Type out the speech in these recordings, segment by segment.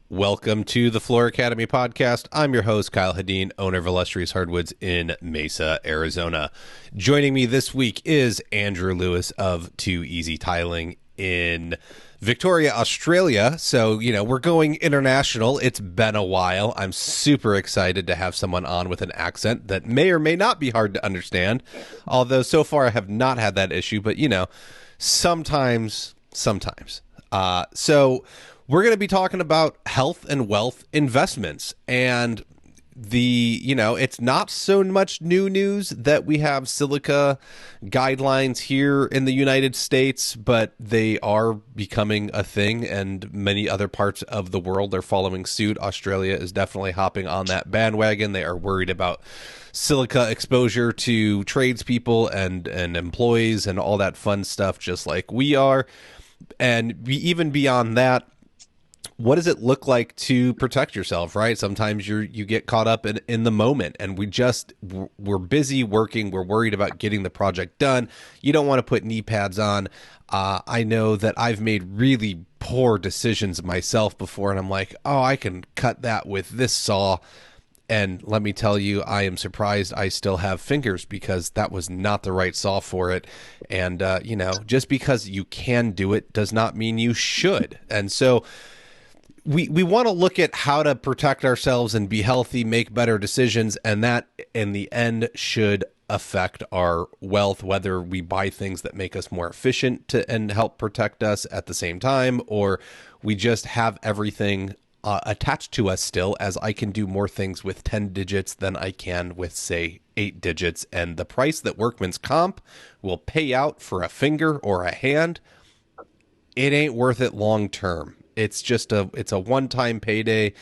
Welcome to the Floor Academy podcast. I'm your host, Kyle Hadeen, owner of Illustrious Hardwoods in Mesa, Arizona. Joining me this week is Andrew Lewis of Ezy Tiling in Victoria, Australia. So, we're going international. It's been a while. I'm super excited to have someone on with an accent that may or may not be hard to understand. Although so far I have not had that issue, but sometimes. So we're going to be talking about health and wealth investments, and it's not so much new news that we have silica guidelines here in the United States, but they are becoming a thing, and many other parts of the world are following suit. Australia is definitely hopping on that bandwagon. They are worried about silica exposure to tradespeople and employees and all that fun stuff, just like we are. And even beyond that, what does it look like to protect yourself, right? Sometimes you get caught up in the moment, and we're busy working. We're worried about getting the project done. You don't want to put knee pads on. I know that I've made really poor decisions myself before, and I'm like, oh, I can cut that with this saw. And let me tell you, I am surprised I still have fingers because that was not the right saw for it. And, just because you can do it does not mean you should. And so we want to look at how to protect ourselves and be healthy, make better decisions, and that in the end should affect our wealth, whether we buy things that make us more efficient and help protect us at the same time, or we just have everything attached to us still, as I can do more things with 10 digits than I can with, say, 8 digits. And the price that Workman's Comp will pay out for a finger or a hand, it ain't worth it long term. It's just it's a one-time payday,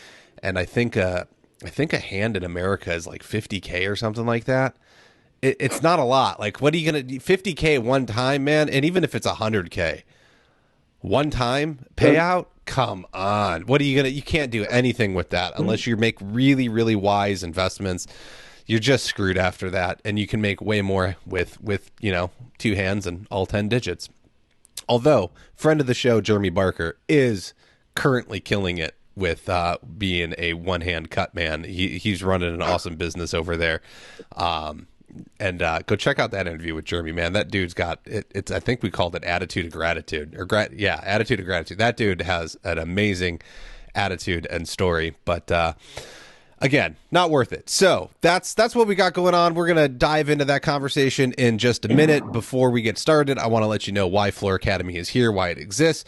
and I think a hand in America is like $50K or something like that. It's not a lot. Like, what are you gonna do? $50K one time, man? And even if it's $100K one time payout, come on. What are you gonna? You can't do anything with that unless you make really, really wise investments. You're just screwed after that, and you can make way more with two hands and all 10 digits. Although, friend of the show, Jeremy Barker, is currently killing it with being a one-hand cut man. He's running an awesome business over there. And go check out that interview with Jeremy, man. That dude's got it's I think we called it attitude of gratitude attitude of gratitude. That dude has an amazing attitude and story, but again, not worth it. So that's what we got going on. We're going to dive into that conversation in just a minute. Before we get started, I want to let you know why Floor Academy is here, why it exists.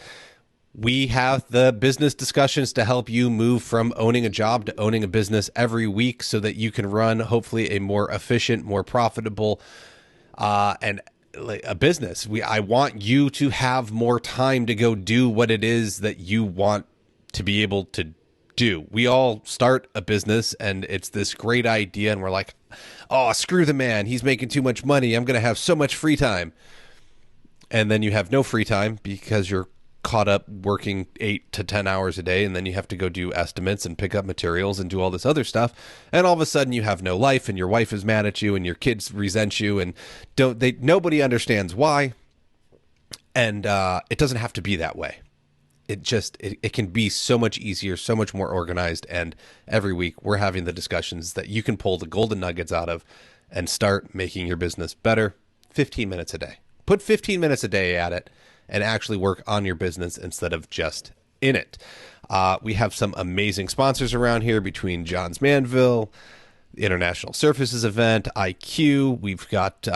We have the business discussions to help you move from owning a job to owning a business every week so that you can run, hopefully, a more efficient, more profitable, and a business. I want you to have more time to go do what it is that you want to be able to do. We all start a business and it's this great idea, and we're like, oh, screw the man. He's making too much money. I'm going to have so much free time. And then you have no free time because you're caught up working 8 to 10 hours a day, and then you have to go do estimates and pick up materials and do all this other stuff, and all of a sudden you have no life, and your wife is mad at you, and your kids resent you, and nobody understands why. And it doesn't have to be that way. It can be so much easier, so much more organized, and every week we're having the discussions that you can pull the golden nuggets out of and start making your business better. 15 minutes a day. Put 15 minutes a day at it and actually work on your business instead of just in it. We have some amazing sponsors around here between Johns Manville, the International Surfaces event, IQ. We've got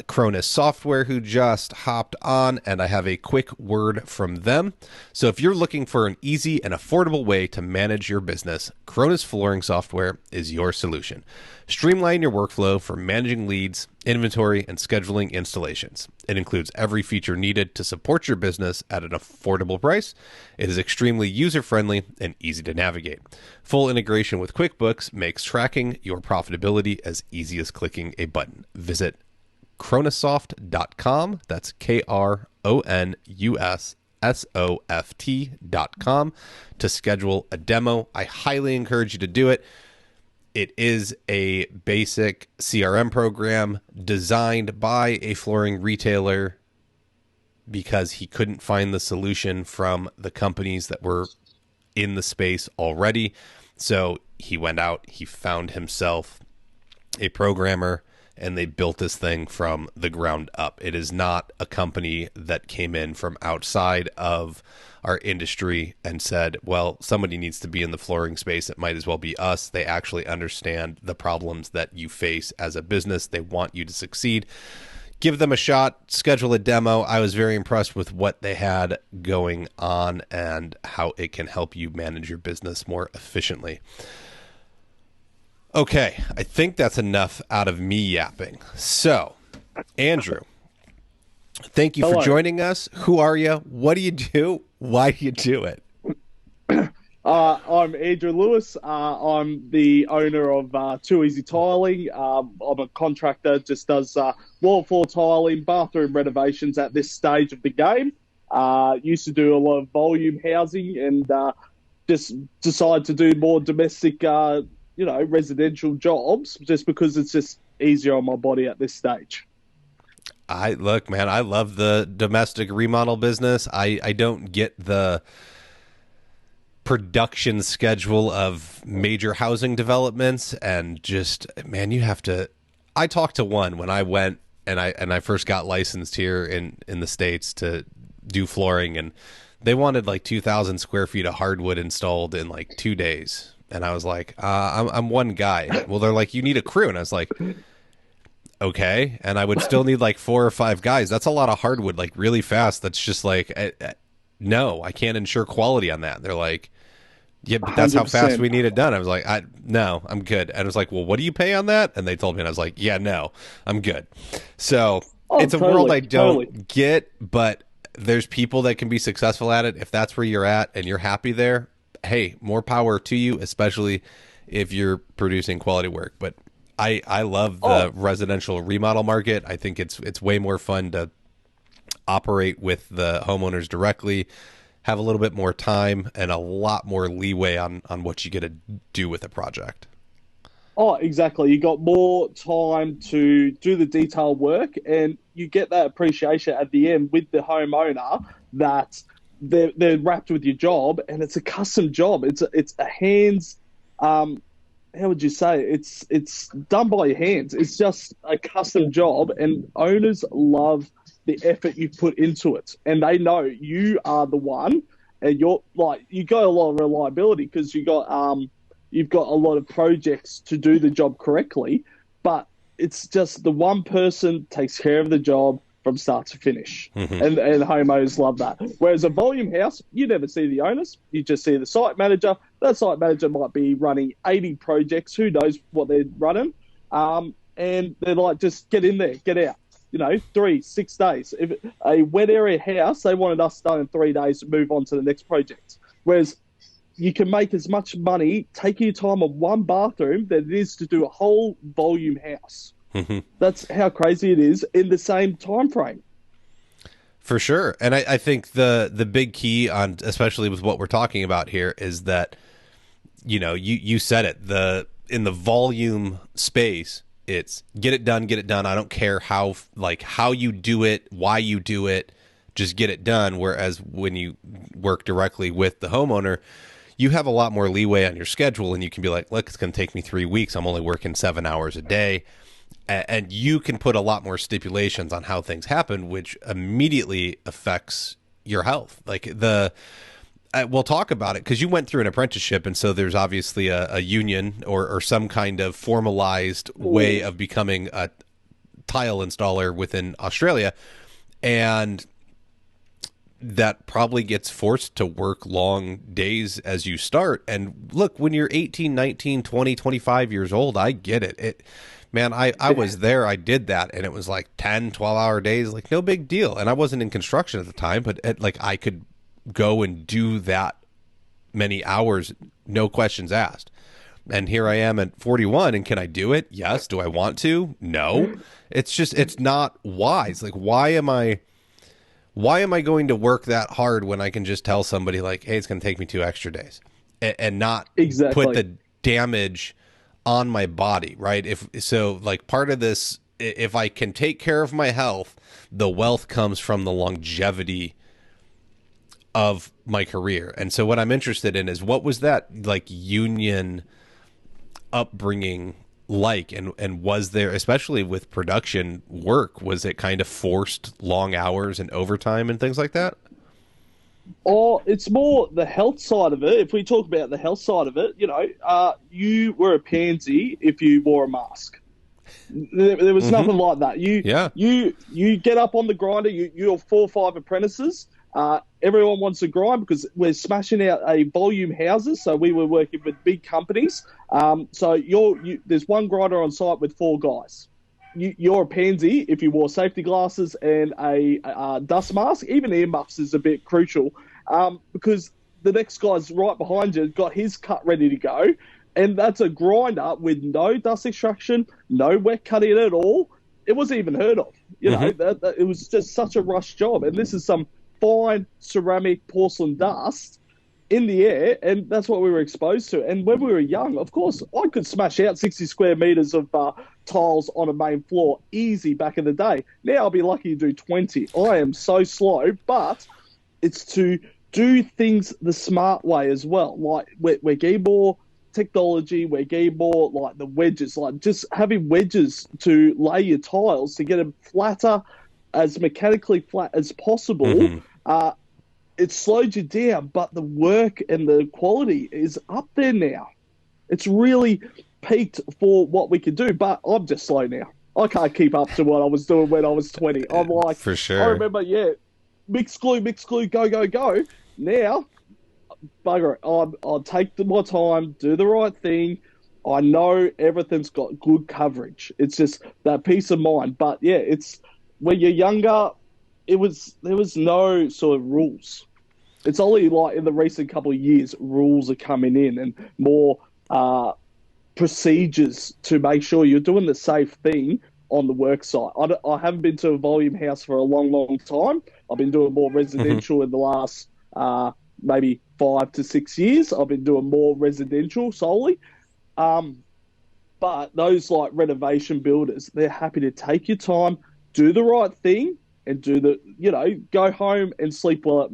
Cronus Software, who just hopped on, and I have a quick word from them. So if you're looking for an easy and affordable way to manage your business, Cronus Flooring Software is your solution. Streamline your workflow for managing leads, inventory, and scheduling installations. It includes every feature needed to support your business at an affordable price. It is extremely user-friendly and easy to navigate. Full integration with QuickBooks makes tracking your profitability as easy as clicking a button. Visit cronusoft.com. That's KRONUSSOFT.com to schedule a demo. I highly encourage you to do it. It is a basic CRM program designed by a flooring retailer because he couldn't find the solution from the companies that were in the space already. So he went out, he found himself a programmer, and they built this thing from the ground up. It is not a company that came in from outside of our industry and said, well, somebody needs to be in the flooring space. It might as well be us. They actually understand the problems that you face as a business. They want you to succeed. Give them a shot, schedule a demo. I was very impressed with what they had going on and how it can help you manage your business more efficiently. Okay, I think that's enough out of me yapping. So, Andrew, thank you for joining us. Who are you? What do you do? Why do you do it? I'm Andrew Lewis. I'm the owner of Ezy Tiling. I'm a contractor, just does wall floor tiling, bathroom renovations at this stage of the game. Used to do a lot of volume housing and just decided to do more domestic residential jobs just because it's just easier on my body at this stage. Look, man, I love the domestic remodel business. I don't get the production schedule of major housing developments, and just, man, you have to. I talked to one when I went and I first got licensed here in the States to do flooring, and they wanted like 2,000 square feet of hardwood installed in like 2 days. And I was like, I'm one guy. Well, they're like, you need a crew. And I was like, okay. And I would still need like 4 or 5 guys. That's a lot of hardwood, like really fast. That's just like, no, I can't ensure quality on that. They're like, yeah, but that's how fast we need it done. I was like, no, I'm good. And I was like, well, what do you pay on that? And they told me, and I was like, yeah, no, I'm good. So it's a world I don't get, but there's people that can be successful at it. If that's where you're at and you're happy there, hey, more power to you, especially if you're producing quality work. But I love the residential remodel market. I think it's way more fun to operate with the homeowners directly, have a little bit more time and a lot more leeway on what you get to do with a project. Oh, exactly. You got more time to do the detail work, and you get that appreciation at the end with the homeowner that they're wrapped with your job, and it's a custom job. It's a hands. How would you say it's done by your hands? It's just a custom job, and owners love the effort you put into it, and they know you are the one, and you're like, you got a lot of reliability because you've got a lot of projects to do the job correctly, but it's just the one person takes care of the job from start to finish. And homeowners love that. Whereas a volume house, you never see the owners. You just see the site manager. That site manager might be running 80 projects. Who knows what they're running? And they're like, just get in there, get out. 6 days. If a wet area house, they wanted us done in 3 days to move on to the next project. Whereas you can make as much money taking your time on one bathroom than it is to do a whole volume house. That's how crazy it is in the same time frame. For sure. And I think the big key on, especially with what we're talking about here, is that, you said it, in the volume space, it's get it done. I don't care how you do it, why you do it, just get it done. Whereas when you work directly with the homeowner, you have a lot more leeway on your schedule, and you can be like, look, it's going to take me 3 weeks. I'm only working 7 hours a day. And you can put a lot more stipulations on how things happen, which immediately affects your health. Like we'll talk about it because you went through an apprenticeship, and so there's obviously a union or some kind of formalized way of becoming a tile installer within Australia, and that probably gets forced to work long days as you start. And look, when you're 18, 19, 20, 25 years old, I get it. Man, I was there. I did that, and it was like 10, 12-hour days, like no big deal. And I wasn't in construction at the time, but I could go and do that many hours, no questions asked. And here I am at 41, and can I do it? Yes. Do I want to? No. It's not wise. Like, why am I going to work that hard when I can just tell somebody like, hey, it's going to take me 2 extra days, and not put the damage on my body, right? Part of this, if I can take care of my health, the wealth comes from the longevity of my career. And so what I'm interested in is, what was that like union upbringing like, and was there, especially with production work, was it kind of forced long hours and overtime and things like that? Or it's more the health side of it. If we talk about the health side of it, you were a pansy if you wore a mask. There was nothing like that. Yeah. You get up on the grinder. You're 4 or 5 apprentices. Everyone wants to grind because we're smashing out a volume houses. So we were working with big companies. So there's one grinder on site with 4 guys. You're a pansy if you wore safety glasses and a dust mask. Even earmuffs is a bit crucial because the next guy's right behind you, got his cut ready to go. And that's a grinder with no dust extraction, no wet cutting at all. It wasn't even heard of. It was just such a rush job. And this is some fine ceramic porcelain dust in the air, and that's what we were exposed to. And when we were young, of course, I could smash out 60 square meters of tiles on a main floor easy back in the day. Now I'll be lucky to do 20. I am so slow, but it's to do things the smart way as well. Like we're getting more technology, we're getting more like the wedges, like just having wedges to lay your tiles to get them flatter, as mechanically flat as possible. It slowed you down, but the work and the quality is up there now. It's really peaked for what we can do, but I'm just slow now. I can't keep up to what I was doing when I was 20. I'm like, for sure. I remember, mix glue, go, go, go. Now, bugger it. I'll take my time, do the right thing. I know everything's got good coverage. It's just that peace of mind. But yeah, it's when you're younger, there was no sort of rules. It's only like in the recent couple of years, rules are coming in and more procedures to make sure you're doing the safe thing on the work site. I haven't been to a volume house for a long, long time. I've been doing more residential in the last maybe 5 to 6 years. I've been doing more residential solely. But those like renovation builders, they're happy to take your time, do the right thing, and go home and sleep well at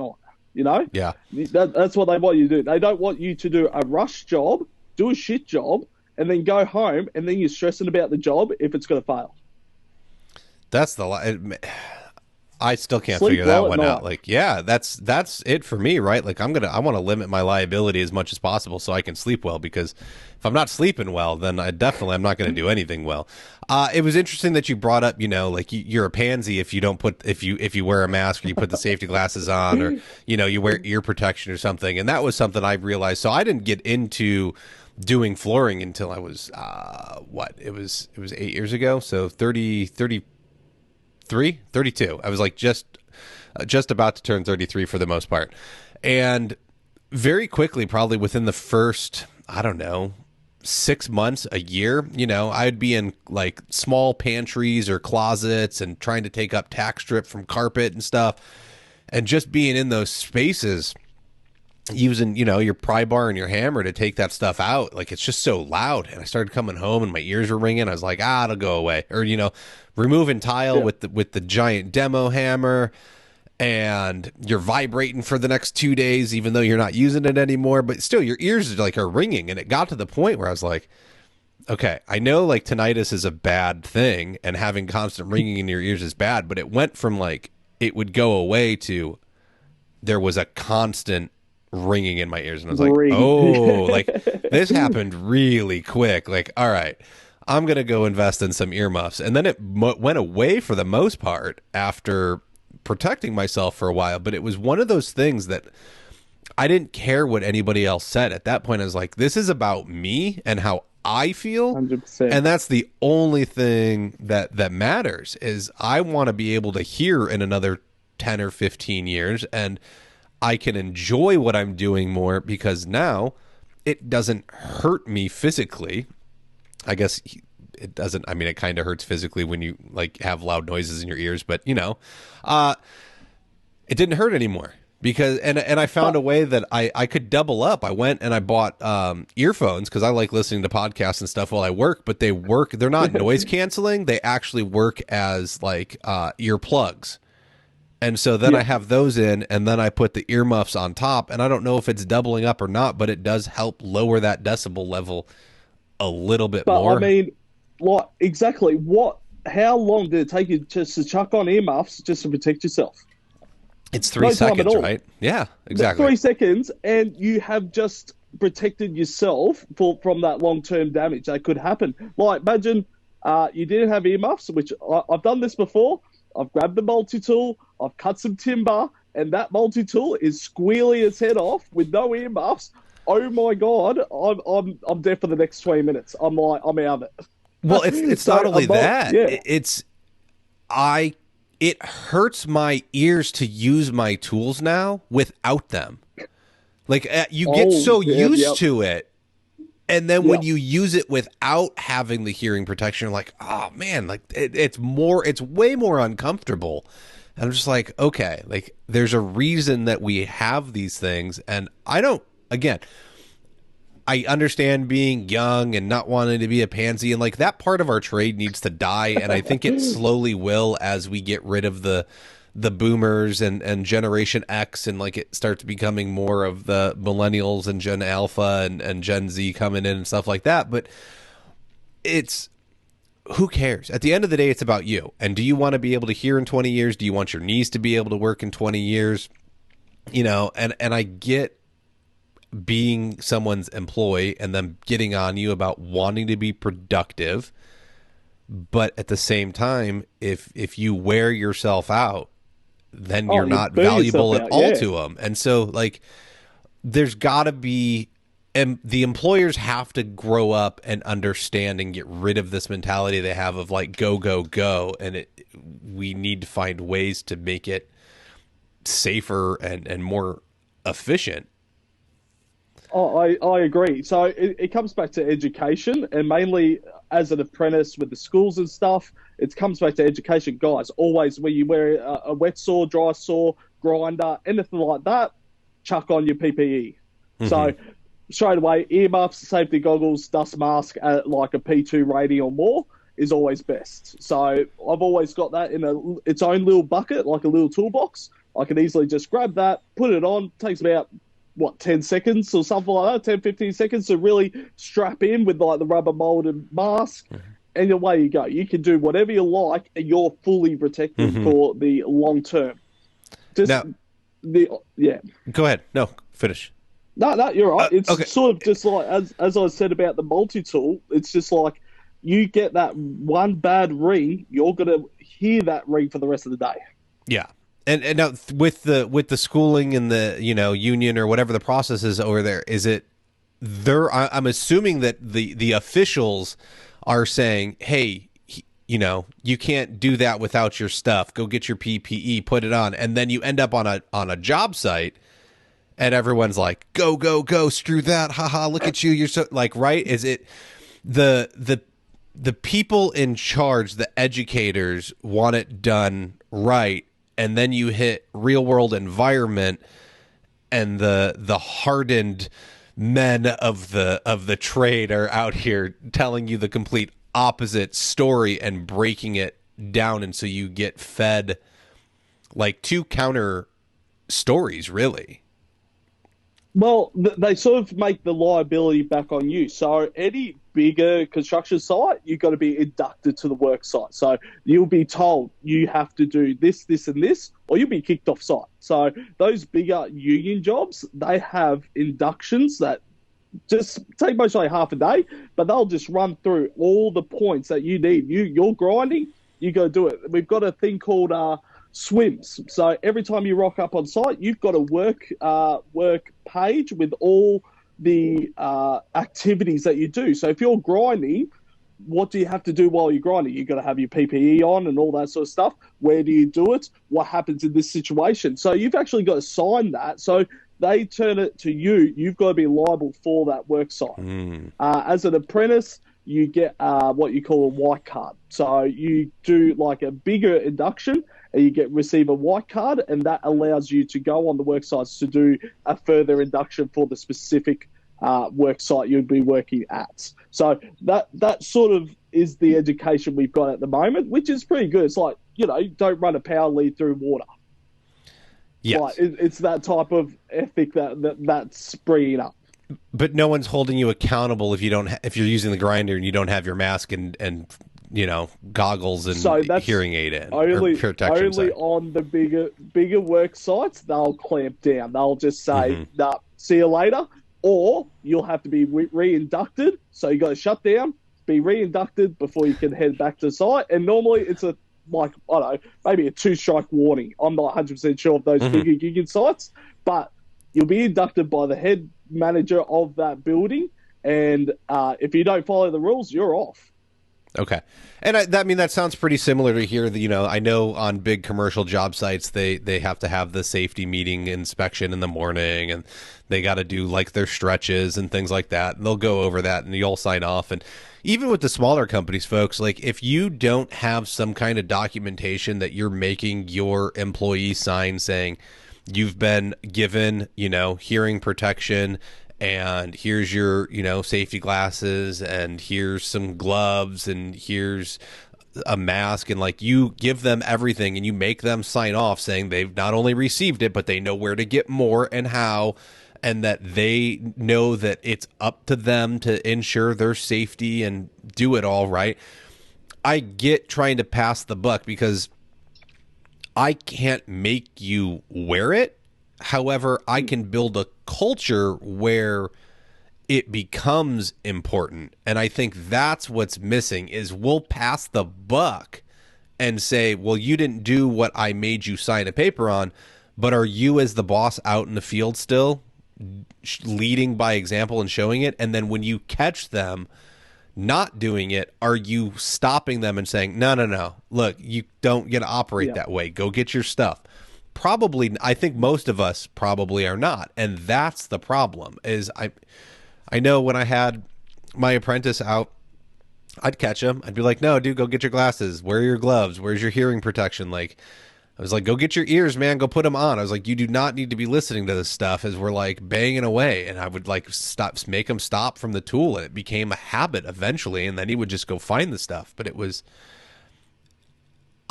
night. Yeah. That's what they want you to do. They don't want you to do a rush job, do a shit job, and then go home, and then you're stressing about the job if it's going to fail. That's I still can't Sleep figure well that at one night. out. Like, yeah, that's it for me, right? Like, I want to limit my liability as much as possible so I can sleep well, because if I'm not sleeping well, then I'm not going to do anything well. It was interesting that you brought up, like you're a pansy if you don't if you wear a mask, or you put the safety glasses on, or you wear ear protection or something. And that was something I realized. So I didn't get into doing flooring until I was it was 8 years ago. So 32. I was like just about to turn 33 for the most part. And very quickly, probably within the first, I don't know, 6 months, a year, I'd be in like small pantries or closets and trying to take up tack strip from carpet and stuff. And just being in those spaces, using, your pry bar and your hammer to take that stuff out. Like, it's just so loud. And I started coming home and my ears were ringing. I was like, it'll go away. Or, removing tile with the giant demo hammer, and you're vibrating for the next 2 days, even though you're not using it anymore, but still your ears are ringing. And it got to the point where I was like, okay, I know like tinnitus is a bad thing and having constant ringing in your ears is bad, but it went from like, it would go away to there was a constant ringing in my ears. And I was like, oh, like this happened really quick. Like, all right, I'm going to go invest in some earmuffs. And then it went away for the most part after protecting myself for a while. But it was one of those things that I didn't care what anybody else said. At that point, I was like, this is about me and how I feel. 100%. And that's the only thing that matters, is I want to be able to hear in another 10 or 15 years. And I can enjoy what I'm doing more because now it doesn't hurt me physically. I guess it doesn't. I mean, it kind of hurts physically when you like have loud noises in your ears, but it didn't hurt anymore because, and I found a way that I could double up. I went and I bought earphones because I like listening to podcasts and stuff while I work, but they're not noise canceling. They actually work as like earplugs. And so then I Yeah. have those in, and then I put the earmuffs on top, and I don't know if it's doubling up or not, but it does help lower that decibel level a little bit But I more. mean, like, exactly what? How long did it take you just to chuck on earmuffs just to protect yourself? It's three No time at seconds, all. right? Yeah, exactly. 3 seconds, and you have just protected yourself from that long term damage that could happen. Like, imagine you didn't have earmuffs, which I've done this before. I've grabbed the multi tool, I've cut some timber, and that multi tool is squealing its head off with no earmuffs. Oh my god, I'm dead for the next 20 minutes. I'm like, I'm out of Well, it. it's not only that. Yeah. I it hurts my ears to use my tools now without them. Like you get Oh, so yeah, used yep, to it, and then when yep. you use it without having the hearing protection, you're like, oh man, like it's way more uncomfortable. And I'm just like, okay, like there's a reason that we have these things, and I don't. Again, I understand being young and not wanting to be a pansy, and like that part of our trade needs to die, and I think it slowly will as we get rid of the boomers and Generation X, and like it starts becoming more of the millennials and Gen Alpha and Gen Z coming in and stuff like that. But it's who cares? At the end of the day, it's about you. And do you want to be able to hear in 20 years? Do you want your knees to be able to work in 20 years? You know, and I get being someone's employee and them getting on you about wanting to be productive, but at the same time, if you wear yourself out, then Oh, you're you not burn yourself valuable at out. all Yeah. to them. And so like there's got to be, and the employers have to grow up and understand and get rid of this mentality they have of like go go go, and we need to find ways to make it safer and more efficient. Oh, I agree. So it comes back to education, and mainly as an apprentice with the schools and stuff, it comes back to education, guys. Always, when you wear a wet saw, dry saw, grinder, anything like that, chuck on your PPE. Mm-hmm. So straight away, earmuffs, safety goggles, dust mask at like a P2 rating or more is always best. So I've always got that in its own little bucket, like a little toolbox. I can easily just grab that, put it on. Takes about what, 10 seconds or something like that, 10-15 seconds to really strap in with like the rubber molded mask, and away you go. You can do whatever you like, and you're fully protected Mm-hmm. for the long term. Just Now, the yeah. go ahead. No, finish. No, you're right. Okay. It's sort of just like as I said about the multi tool. It's just like you get that one bad ring, you're gonna hear that ring for the rest of the day. Yeah. And now with the schooling and the, you know, union or whatever the process is over there, is it there? I'm assuming that the officials are saying, hey, you know, you can't do that without your stuff. Go get your PPE, put it on, and then you end up on a job site, and everyone's like, go go go, screw that, haha, look at you, you're so like, right? Is it the people in charge, the educators, want it done right, and then you hit real world environment, and the hardened men of the trade are out here telling you the complete opposite story and breaking it down, and so you get fed like two counter stories, really. Well, they sort of make the liability back on you. So any bigger construction site, you've got to be inducted to the work site. So you'll be told you have to do this, this, and this, or you'll be kicked off site. So those bigger union jobs, they have inductions that just take mostly half a day, but they'll just run through all the points that you need. You're grinding, you go do it. We've got a thing called swims. So every time you rock up on site, you've got a work page with all the activities that you do. So if you're grinding, what do you have to do while you're grinding? You've got to have your PPE on and all that sort of stuff. Where do you do it? What happens in this situation? So you've actually got to sign that. So they turn it to you. You've got to be liable for that work site. As an apprentice, you get what you call a white card. So you do like a bigger induction, and you receive a white card, and that allows you to go on the work sites to do a further induction for the specific work site you'd be working at. So that sort of is the education we've got at the moment, which is pretty good. It's like, you know, don't run a power lead through water. Yes. It's that type of ethic that's springing up. But no one's holding you accountable if you don't if you're using the grinder and you don't have your mask and goggles So and that's hearing aid in or only protection. only Sorry. on the bigger work sites. They'll clamp down. They'll just say, "Nah, see you later," or you'll have to be reinducted. So you got to shut down, be reinducted before you can head back to site. And normally it's a like I don't know, maybe a 2-strike warning. I'm not 100% sure of those bigger gigging sites, but you'll be inducted by the head manager of that building, and if you don't follow the rules, you're off. Okay. And that sounds pretty similar to here. I know on big commercial job sites, they have to have the safety meeting inspection in the morning, and they got to do like their stretches and things like that. And they'll go over that and you'll sign off. And even with the smaller companies, folks, like if you don't have some kind of documentation that you're making your employees sign saying you've been given, hearing protection, and here's your, safety glasses, and here's some gloves, and here's a mask, and like you give them everything and you make them sign off saying they've not only received it, but they know where to get more and how, and that they know that it's up to them to ensure their safety and do it all right. I get trying to pass the buck because I can't make you wear it. However, I can build a culture where it becomes important. And I think that's what's missing is we'll pass the buck and say, well, you didn't do what I made you sign a paper on, but are you as the boss out in the field still leading by example and showing it? And then when you catch them not doing it, are you stopping them and saying, no, look, you don't get to operate that way. Go get your stuff. Probably, I think most of us probably are not. And that's the problem is I know when I had my apprentice out, I'd catch him. I'd be like, no, dude, go get your glasses. Wear your gloves. Where's your hearing protection? Like, I was like, go get your ears, man. Go put them on. I was like, you do not need to be listening to this stuff as we're like banging away. And I would like make him stop from the tool. And it became a habit eventually. And then he would just go find the stuff. But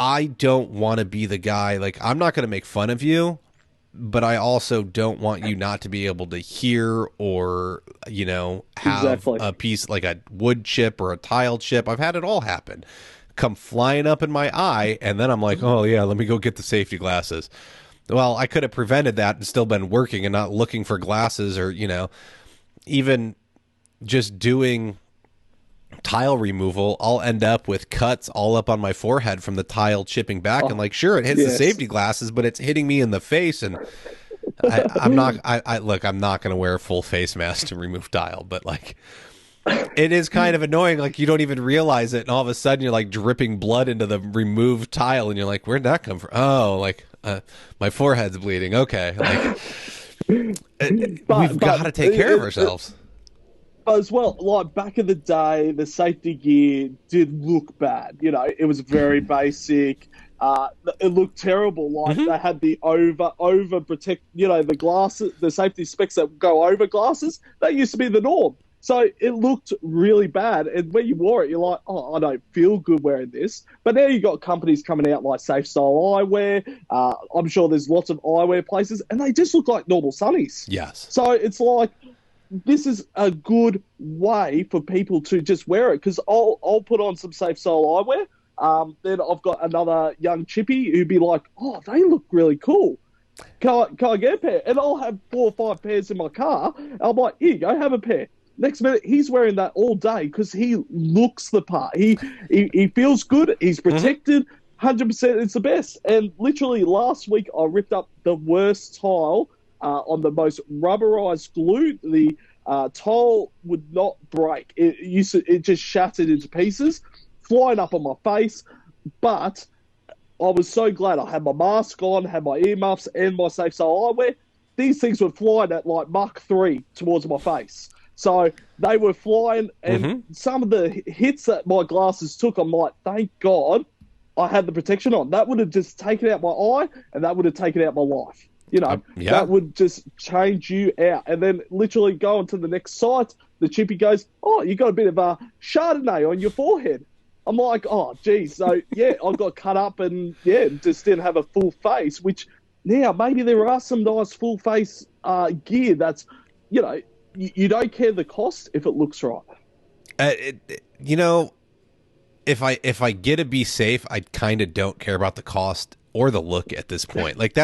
I don't want to be the guy, like, I'm not going to make fun of you, but I also don't want you not to be able to hear or, have a piece like a wood chip or a tile chip. I've had it all happen. Come flying up in my eye, and then I'm like, oh, yeah, let me go get the safety glasses. Well, I could have prevented that and still been working and not looking for glasses or, even just doing tile removal, I'll end up with cuts all up on my forehead from the tile chipping back. And like, sure, it hits the safety glasses, but it's hitting me in the face. And I'm not going to wear a full face mask to remove tile, but like, it is kind of annoying. Like you don't even realize it. And all of a sudden you're like dripping blood into the removed tile. And you're like, where'd that come from? Oh, like my forehead's bleeding. Okay. Like we've got to take care of ourselves. As well, like back in the day, the safety gear did look bad. It was very basic. It looked terrible. Like they had the over protect. The glasses, the safety specs that go over glasses. That used to be the norm. So it looked really bad. And when you wore it, you're like, oh, I don't feel good wearing this. But now you've got companies coming out like Safe Style Eyewear. I'm sure there's lots of eyewear places, and they just look like normal sunnies. Yes. So it's like, this is a good way for people to just wear it because I'll put on some Safe Style eyewear. Then I've got another young chippy who'd be like, oh, they look really cool. Can I get a pair? And I'll have 4 or 5 pairs in my car. I'm like, here you go, have a pair. Next minute, he's wearing that all day because he looks the part. He feels good. He's protected. 100%, it's the best. And literally last week, I ripped up the worst tile on the most rubberized glue. The tile would not break. It just shattered into pieces, flying up on my face. But I was so glad I had my mask on, had my earmuffs, and my Safe Style eyewear. These things were flying at like Mach 3 towards my face. So they were flying, and some of the hits that my glasses took, I'm like, thank God I had the protection on. That would have just taken out my eye, and that would have taken out my life. That would just change you out. And then literally going to the next site, the chippy goes, oh, you got a bit of a Chardonnay on your forehead. I'm like, oh, geez. So, yeah, I got cut up and, just didn't have a full face, which Now, maybe there are some nice full face gear that's, you know, you don't care the cost if it looks right. You know, if I get to be safe, I kind of don't care about the cost or the look at this point. Like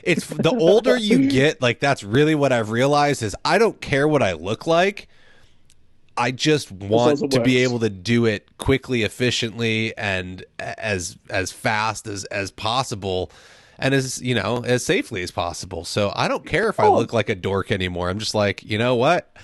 it's the older you get, like that's really what I've realized is I don't care what I look like. I just As long as it want to be works. able to do it quickly, efficiently, and as fast as possible, and as as safely as possible. So I don't care if I Oh, look like a dork anymore. I'm just like, you know what?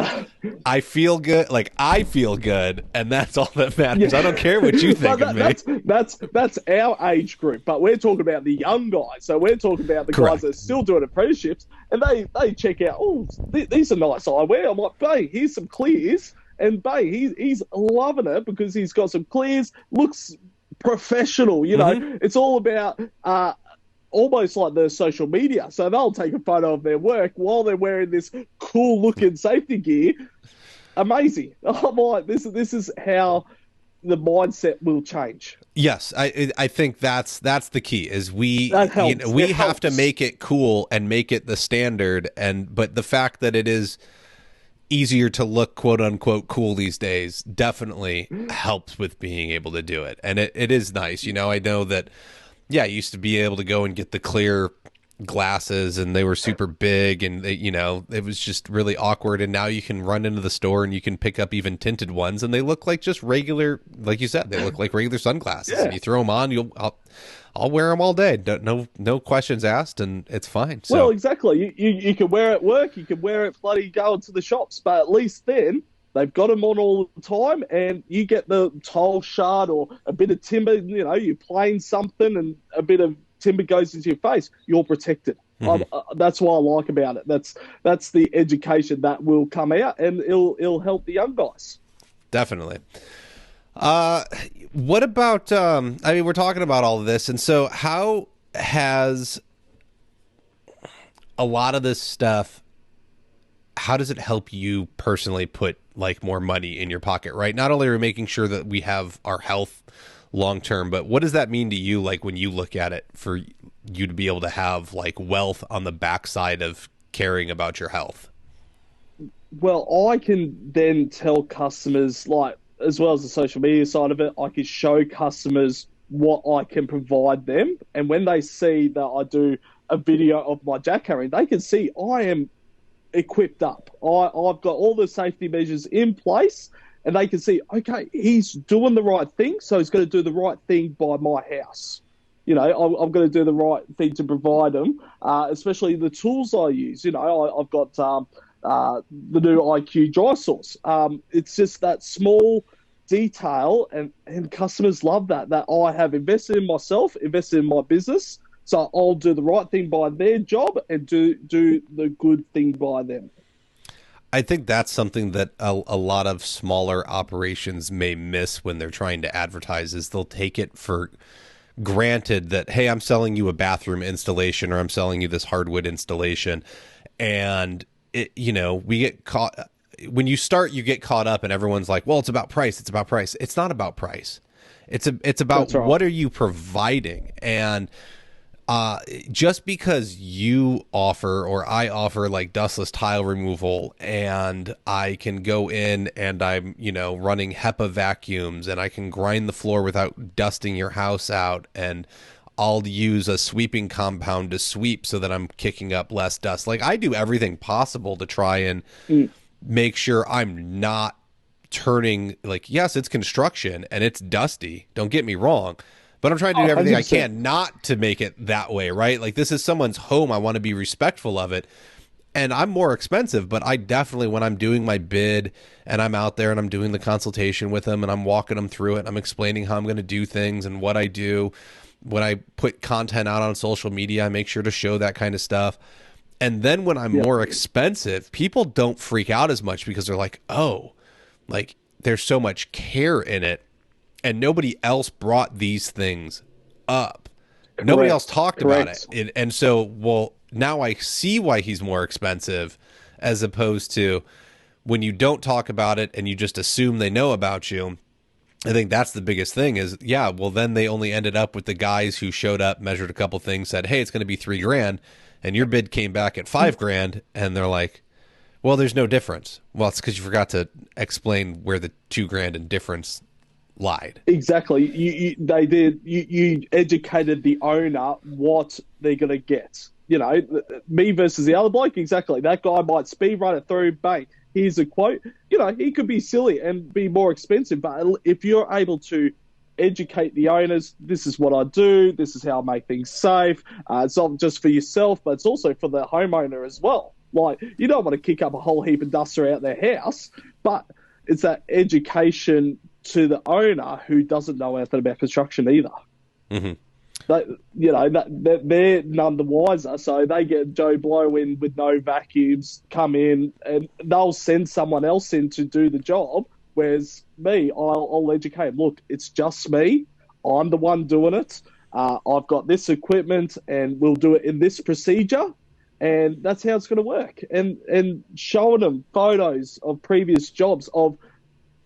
I feel good. Like I feel good, and that's all that matters. I don't yeah, care what you but think of me. that's our age group. But we're talking about the young guys. So we're talking about the guys that are Correct. still doing apprenticeships, and they check out. Oh, these are nice eyewear. I'm like, hey, here's some clears, and he's loving it because he's got some clears. Looks professional. Hmm. It's all about almost like the social media. So they'll take a photo of their work while they're wearing this cool looking safety gear. Amazing. I'm like, this is how the mindset will change. Yes, I think that's the key is That helps. we It have to helps. make it cool and make it the standard, and but the fact that it is easier to look quote unquote cool these days definitely helps with being able to do it. And it is nice. I know that, yeah, I used to be able to go and get the clear glasses and they were super big and it was just really awkward. And now you can run into the store and you can pick up even tinted ones and they look like just regular, like you said, they look like regular sunglasses and Yeah. you throw them on, I'll wear them all day. No questions asked and it's fine. Well, So exactly. You can wear it at work. You can wear it bloody going to the shops. But at least then they've got them on all the time, and you get the tile shard or a bit of timber. You plane something, and a bit of timber goes into your face. You're protected. mhm, That's what I like about it. That's the education that will come out, and it'll help the young guys. definitely. Uh, what about, I mean, we're talking about all of this. And so how has a lot of this stuff, how does it help you personally put like more money in your pocket, right? Not only are we making sure that we have our health long term, but what does that mean to you? Like when you look at it for you to be able to have like wealth on the backside of caring about your health? Well, I can then tell customers, like, as well as the social media side of it, I can show customers what I can provide them. And when they see that I do a video of my jackhammering, they can see I am equipped up. I've got all the safety measures in place, and they can see, okay, he's doing the right thing, so he's going to do the right thing by my house. I'm going to do the right thing to provide them, especially the tools I use. I've got the new IQ dry source. It's just that small detail, and customers love that I have invested in myself, invested in my business. So I'll do the right thing by their job and do the good thing by them. I think that's something that a lot of smaller operations may miss when they're trying to advertise is they'll take it for granted that, hey, I'm selling you a bathroom installation or I'm selling you this hardwood installation. And we get caught when you start, you get caught up and everyone's like, well, it's about price. It's about price. It's not about price. It's about That's right. what are you providing? And just because you offer or I offer like dustless tile removal and I can go in and I'm, running HEPA vacuums and I can grind the floor without dusting your house out and I'll use a sweeping compound to sweep so that I'm kicking up less dust. Like I do everything possible to try and Mm. make sure I'm not turning like, yes, it's construction and it's dusty. Don't get me wrong, but I'm trying to Oh, do everything I 100%. can not to make it that way, right? Like this is someone's home. I want to be respectful of it. And I'm more expensive, but I definitely, when I'm doing my bid and I'm out there and I'm doing the consultation with them and I'm walking them through it, and I'm explaining how I'm going to do things and what I do. When I put content out on social media, I make sure to show that kind of stuff. And then when I'm Yeah. more expensive, people don't freak out as much because they're like, oh, like there's so much care in it and nobody else brought these things up. Nobody else Correct. talked about it. Correct. And so, well, now I see why he's more expensive as opposed to when you don't talk about it and you just assume they know about you. I think that's the biggest thing is, yeah, well, then they only ended up with the guys who showed up, measured a couple things, said, hey, it's going to be $3,000. And your bid came back at $5,000. And they're like, well, there's no difference. Well, it's because you forgot to explain where the $2,000 in difference lied. Exactly. They did. You educated the owner what they're going to get. You know, me versus the other bloke. Exactly. That guy might speed run it through. Bang. Here's a quote. You know, he could be silly and be more expensive, but if you're able to educate the owners, this is what I do. This is how I make things safe. It's not just for yourself, but it's also for the homeowner as well. Like, you don't want to kick up a whole heap of dust throughout their house, but it's that education to the owner who doesn't know anything about construction either. Mm-hmm. They're none the wiser, so they get Joe Blow in with no vacuums, come in, and they'll send someone else in to do the job, whereas me, I'll educate them. Look, it's just me. I'm the one doing it. I've got this equipment, and we'll do it in this procedure, and that's how it's going to work. And showing them photos of previous jobs of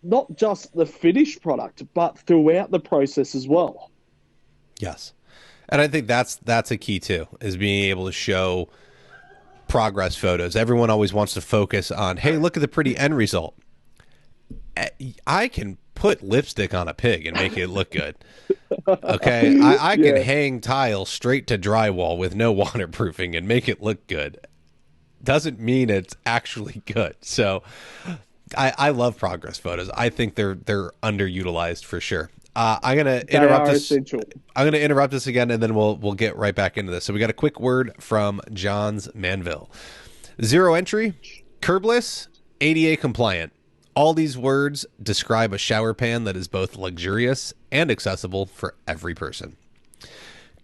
not just the finished product, but throughout the process as well. Yes. And I think that's a key too, is being able to show progress photos. Everyone always wants to focus on, hey, look at the pretty end result. I can put lipstick on a pig and make it look good. Okay. I can hang tile straight to drywall with no waterproofing and make it look good. Doesn't mean it's actually good. So I love progress photos. I think they're underutilized for sure. I'm gonna interrupt this. I'm gonna interrupt this again, and then we'll get right back into this. So we got a quick word from Johns Manville. Zero entry, curbless, ADA compliant. All these words describe a shower pan that is both luxurious and accessible for every person.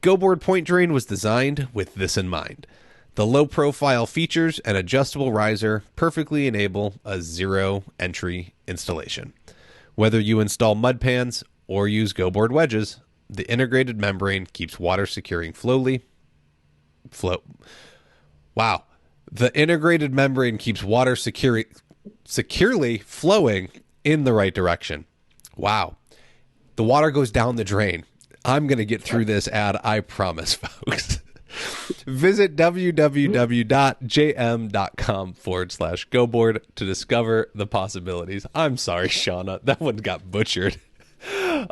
GoBoard Point Drain was designed with this in mind. The low-profile features and adjustable riser perfectly enable a zero-entry installation. Whether you install mud pans or use GoBoard wedges, the integrated membrane keeps water securing Wow. The integrated membrane keeps water securely flowing in the right direction. Wow. The water goes down the drain. I'm going to get through this ad, I promise, folks. Visit www.jm.com/GoBoard to discover the possibilities. I'm sorry, Shauna. That one got butchered.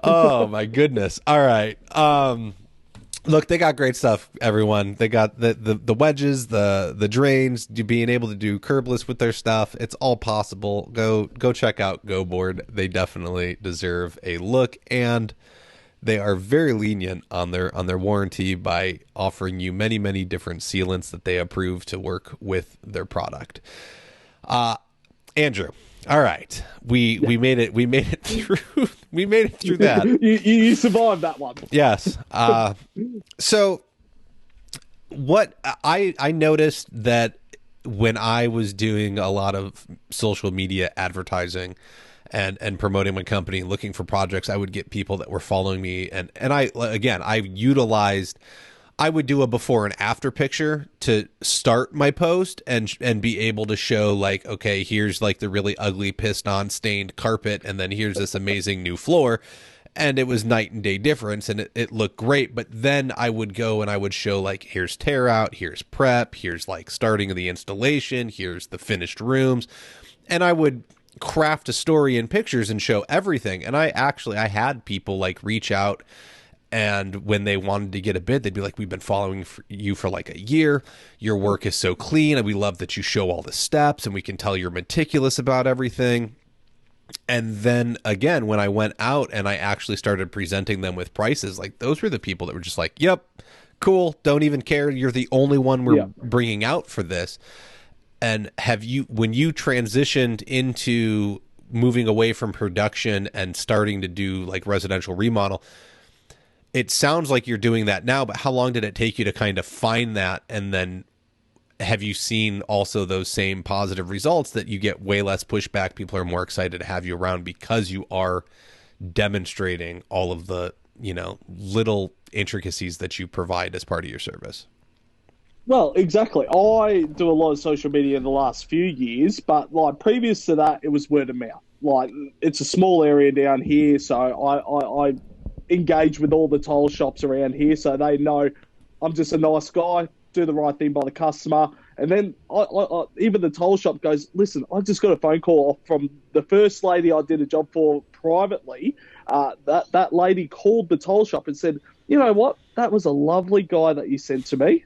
Oh, my goodness. All right. Look, they got great stuff, everyone. They got the wedges, the drains, being able to do curbless with their stuff. It's all possible. Go check out GoBoard. They definitely deserve a look, and they are very lenient on their warranty by offering you many, many different sealants that they approve to work with their product. Andrew, all right, we made it through. We made it through that. You survived that one. Yes. So what I noticed that when I was doing a lot of social media advertising and promoting my company, looking for projects, I would get people that were following me. And I would do a before and after picture to start my post and be able to show, like, okay, here's like the really ugly piston stained carpet. And then here's this amazing new floor. And it was night and day difference, and it looked great. But then I would go and I would show, like, here's tear out, here's prep, here's like starting of the installation, here's the finished rooms. And I would craft a story in pictures and show everything. And I had people like reach out, and when they wanted to get a bid, they'd be like, we've been following you for like a year. Your work is so clean, and we love that you show all the steps, and we can tell you're meticulous about everything. And then again, when I went out and I actually started presenting them with prices, like, those were the people that were just like, yep, cool, don't even care, you're the only one we're bringing out for this. And when you transitioned into moving away from production and starting to do like residential remodel, it sounds like you're doing that now, but how long did it take you to kind of find that? And then have you seen also those same positive results that you get way less pushback? People are more excited to have you around because you are demonstrating all of the, little intricacies that you provide as part of your service. Well, exactly. I do a lot of social media in the last few years, but like previous to that, it was word of mouth. like it's a small area down here, so I engage with all the tile shops around here, so they know I'm just a nice guy, do the right thing by the customer. And then even the tile shop goes, listen, I just got a phone call from the first lady I did a job for privately. That lady called the tile shop and said, you know what, that was a lovely guy that you sent to me.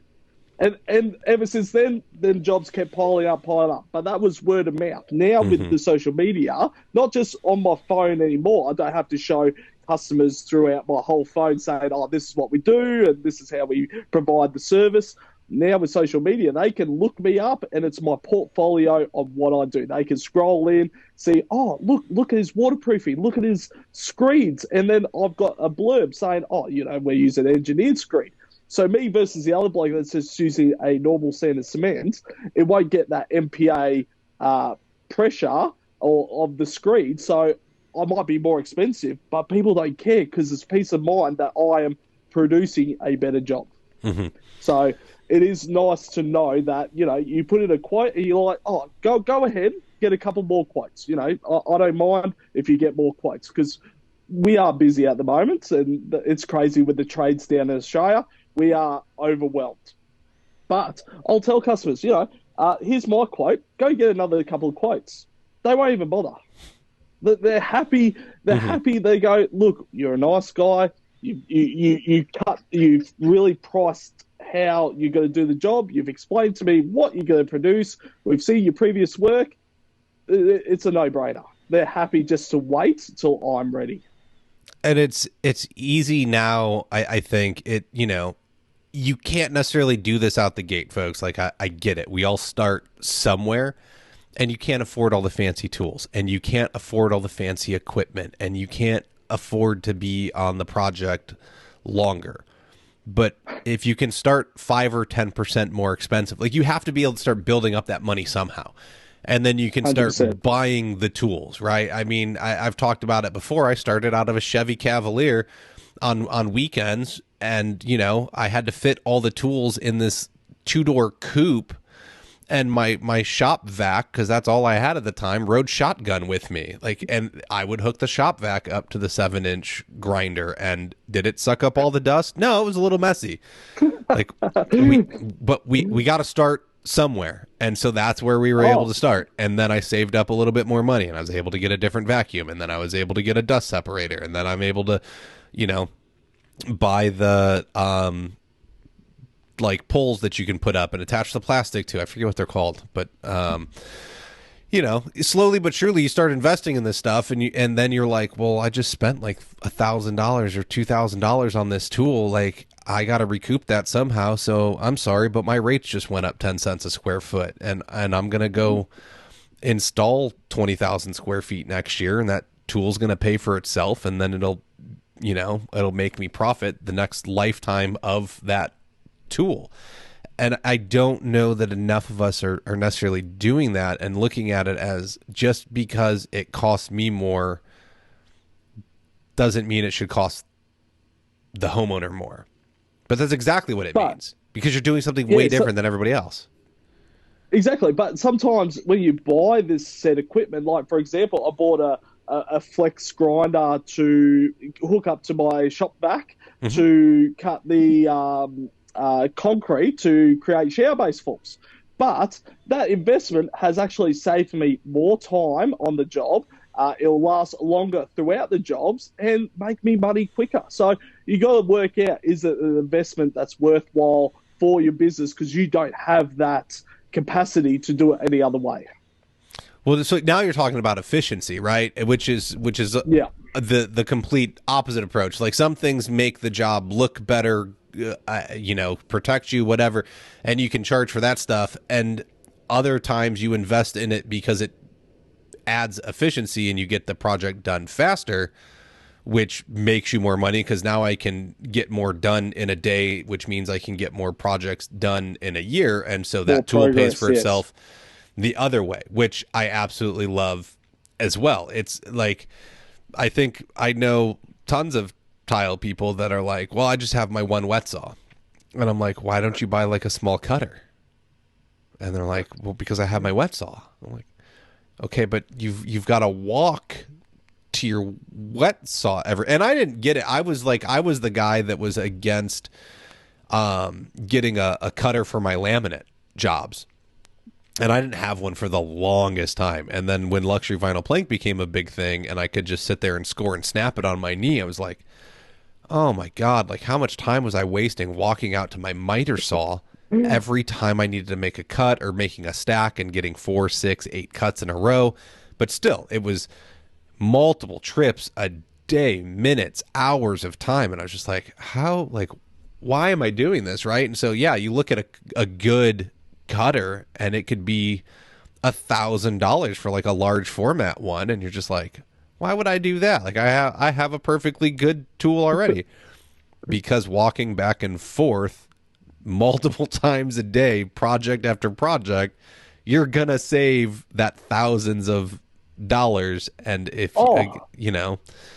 And ever since then jobs kept piling up, piling up. But that was word of mouth. Now with Mm-hmm. the social media, not just on my phone anymore, I don't have to show customers throughout my whole phone saying, oh, this is what we do and this is how we provide the service. Now with social media, they can look me up and it's my portfolio of what I do. They can scroll in, see, oh, look at his waterproofing, look at his screens. And then I've got a blurb saying, oh, we use an engineered screen. So me versus the other bloke that's just using a normal standard cement, it won't get that MPA pressure of the screen. So I might be more expensive, but people don't care because it's peace of mind that I am producing a better job. Mm-hmm. So it is nice to know that, you put in a quote and you're like, oh, go ahead, get a couple more quotes. I don't mind if you get more quotes because we are busy at the moment and it's crazy with the trades down in Australia. We are overwhelmed. But I'll tell customers, here's my quote. Go get another couple of quotes. They won't even bother. They're happy. They're happy. They go, look, you're a nice guy. You've really priced how you're going to do the job. You've explained to me what you're going to produce. We've seen your previous work. It's a no-brainer. They're happy just to wait till I'm ready. And it's easy now. I think you can't necessarily do this out the gate, folks. Like I get it. We all start somewhere, and you can't afford all the fancy tools, and you can't afford all the fancy equipment, and you can't afford to be on the project longer. But if you can start 5 or 10% more expensive, like you have to be able to start building up that money somehow. And then you can start 100%. buying the tools, right? I mean, I've talked about it before. I started out of a Chevy Cavalier on weekends, and I had to fit all the tools in this 2-door coupe, and my shop vac, because that's all I had at the time, rode shotgun with me. And I would hook the shop vac up to the 7-inch grinder, and did it suck up all the dust? No, it was a little messy. Like we got to start somewhere, and so that's where we were able to start. And then I saved up a little bit more money, and I was able to get a different vacuum, and then I was able to get a dust separator, and then I'm able to buy the like poles that you can put up and attach the plastic to. I forget what they're called, but slowly but surely you start investing in this stuff, and then you're like, well, I just spent like $1,000 or $2,000 on this tool. Like I got to recoup that somehow. So I'm sorry, but my rates just went up 10 cents a square foot, and I'm going to go install 20,000 square feet next year. And that tool's going to pay for itself. And then it'll make me profit the next lifetime of that tool. And I don't know that enough of us are necessarily doing that and looking at it as just because it costs me more doesn't mean it should cost the homeowner more. But that's exactly what it means, because you're doing something way different than everybody else. Exactly. But sometimes when you buy this set equipment, like for example, I bought a flex grinder to hook up to my shop vac to cut the concrete to create shower base forms. But that investment has actually saved me more time on the job. It'll last longer throughout the jobs and make me money quicker. So you got to work out, is it an investment that's worthwhile for your business, because you don't have that capacity to do it any other way. Well, so now you're talking about efficiency, right? Which is the complete opposite approach. Like some things make the job look better, protect you, whatever, and you can charge for that stuff. And other times you invest in it because it adds efficiency and you get the project done faster, which makes you more money, because now I can get more done in a day, which means I can get more projects done in a year. And so that tool pays for itself the other way, which I absolutely love as well. It's like, I think I know tons of tile people that are like, well, I just have my one wet saw. And I'm like, why don't you buy like a small cutter? And they're like, well, because I have my wet saw. I'm like, Okay, but you've got to walk to your wet saw ever. And I didn't get it. I was the guy that was against getting a cutter for my laminate jobs. And I didn't have one for the longest time. And then when luxury vinyl plank became a big thing and I could just sit there and score and snap it on my knee, I was like, oh my God, like how much time was I wasting walking out to my miter saw every time I needed to make a cut or making a stack and getting 4, 6, 8 cuts in a row. But still, it was multiple trips a day, minutes, hours of time. And I was just like, why am I doing this? Right. And so, yeah, you look at a good cutter and it could be $1,000 for like a large format one. And you're just like, why would I do that? Like I have a perfectly good tool already. Because walking back and forth multiple times a day, project after project, you're going to save that thousands of dollars. And if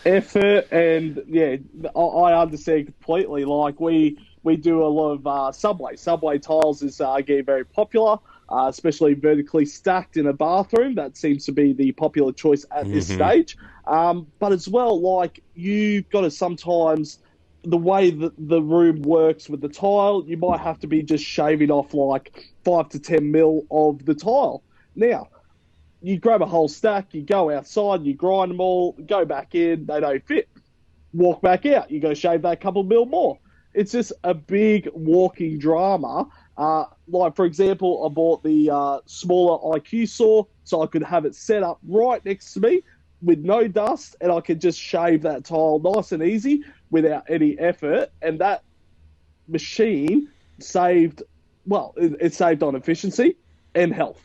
effort, and yeah, I understand completely. Like we do a lot of subway tiles is getting very popular, especially vertically stacked in a bathroom. That seems to be the popular choice at this stage. But as well, like you've got to sometimes, the way that the room works with the tile, you might have to be just shaving off like 5 to 10 mil of the tile. Now, you grab a whole stack, you go outside, you grind them all, go back in, they don't fit. Walk back out, you go shave that couple mil more. It's just a big walking drama. Like, for example, I bought the smaller IQ saw so I could have it set up right next to me with no dust, and I could just shave that tile nice and easy without any effort. And that machine saved, well, it saved on efficiency and health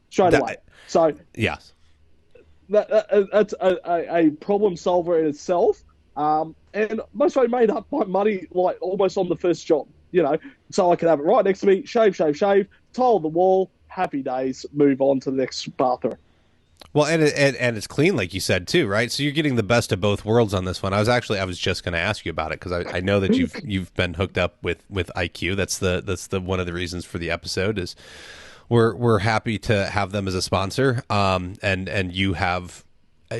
straight away. So yes, that's a problem solver in itself. And mostly made up my money like almost on the first job, so I could have it right next to me, shave, tile the wall, happy days, move on to the next bathroom. Well, and it's clean, like you said too, right? So you're getting the best of both worlds on this one. I was just going to ask you about it because I know that you've been hooked up with IQ. That's the one of the reasons for the episode is we're happy to have them as a sponsor. And you have.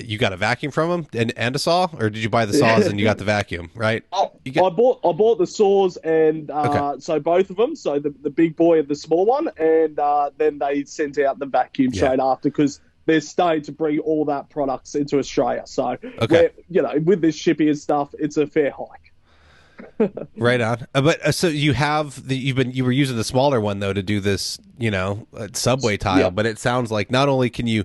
You got a vacuum from them and a saw, or did you buy the saws and you got the vacuum? Right? I bought the saws and okay. So both of them, so the big boy and the small one, and then they sent out the vacuum straight after because they're starting to bring all that products into Australia. So with this shipping and stuff, it's a fair hike. Right on. But so you were using the smaller one though to do this, subway tile. But it sounds like not only can you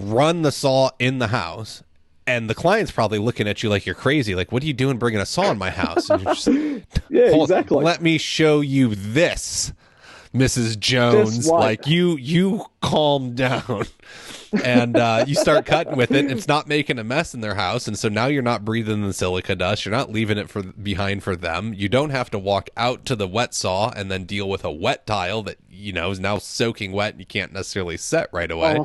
run the saw in the house, and the client's probably looking at you like you're crazy. Like, what are you doing bringing a saw in my house? And you're just, exactly. Let me show you this, Mrs. Jones. Like you calm down. And you start cutting with it. It's not making a mess in their house. And so now you're not breathing the silica dust. You're not leaving it behind for them. You don't have to walk out to the wet saw and then deal with a wet tile that, is now soaking wet and you can't necessarily set right away.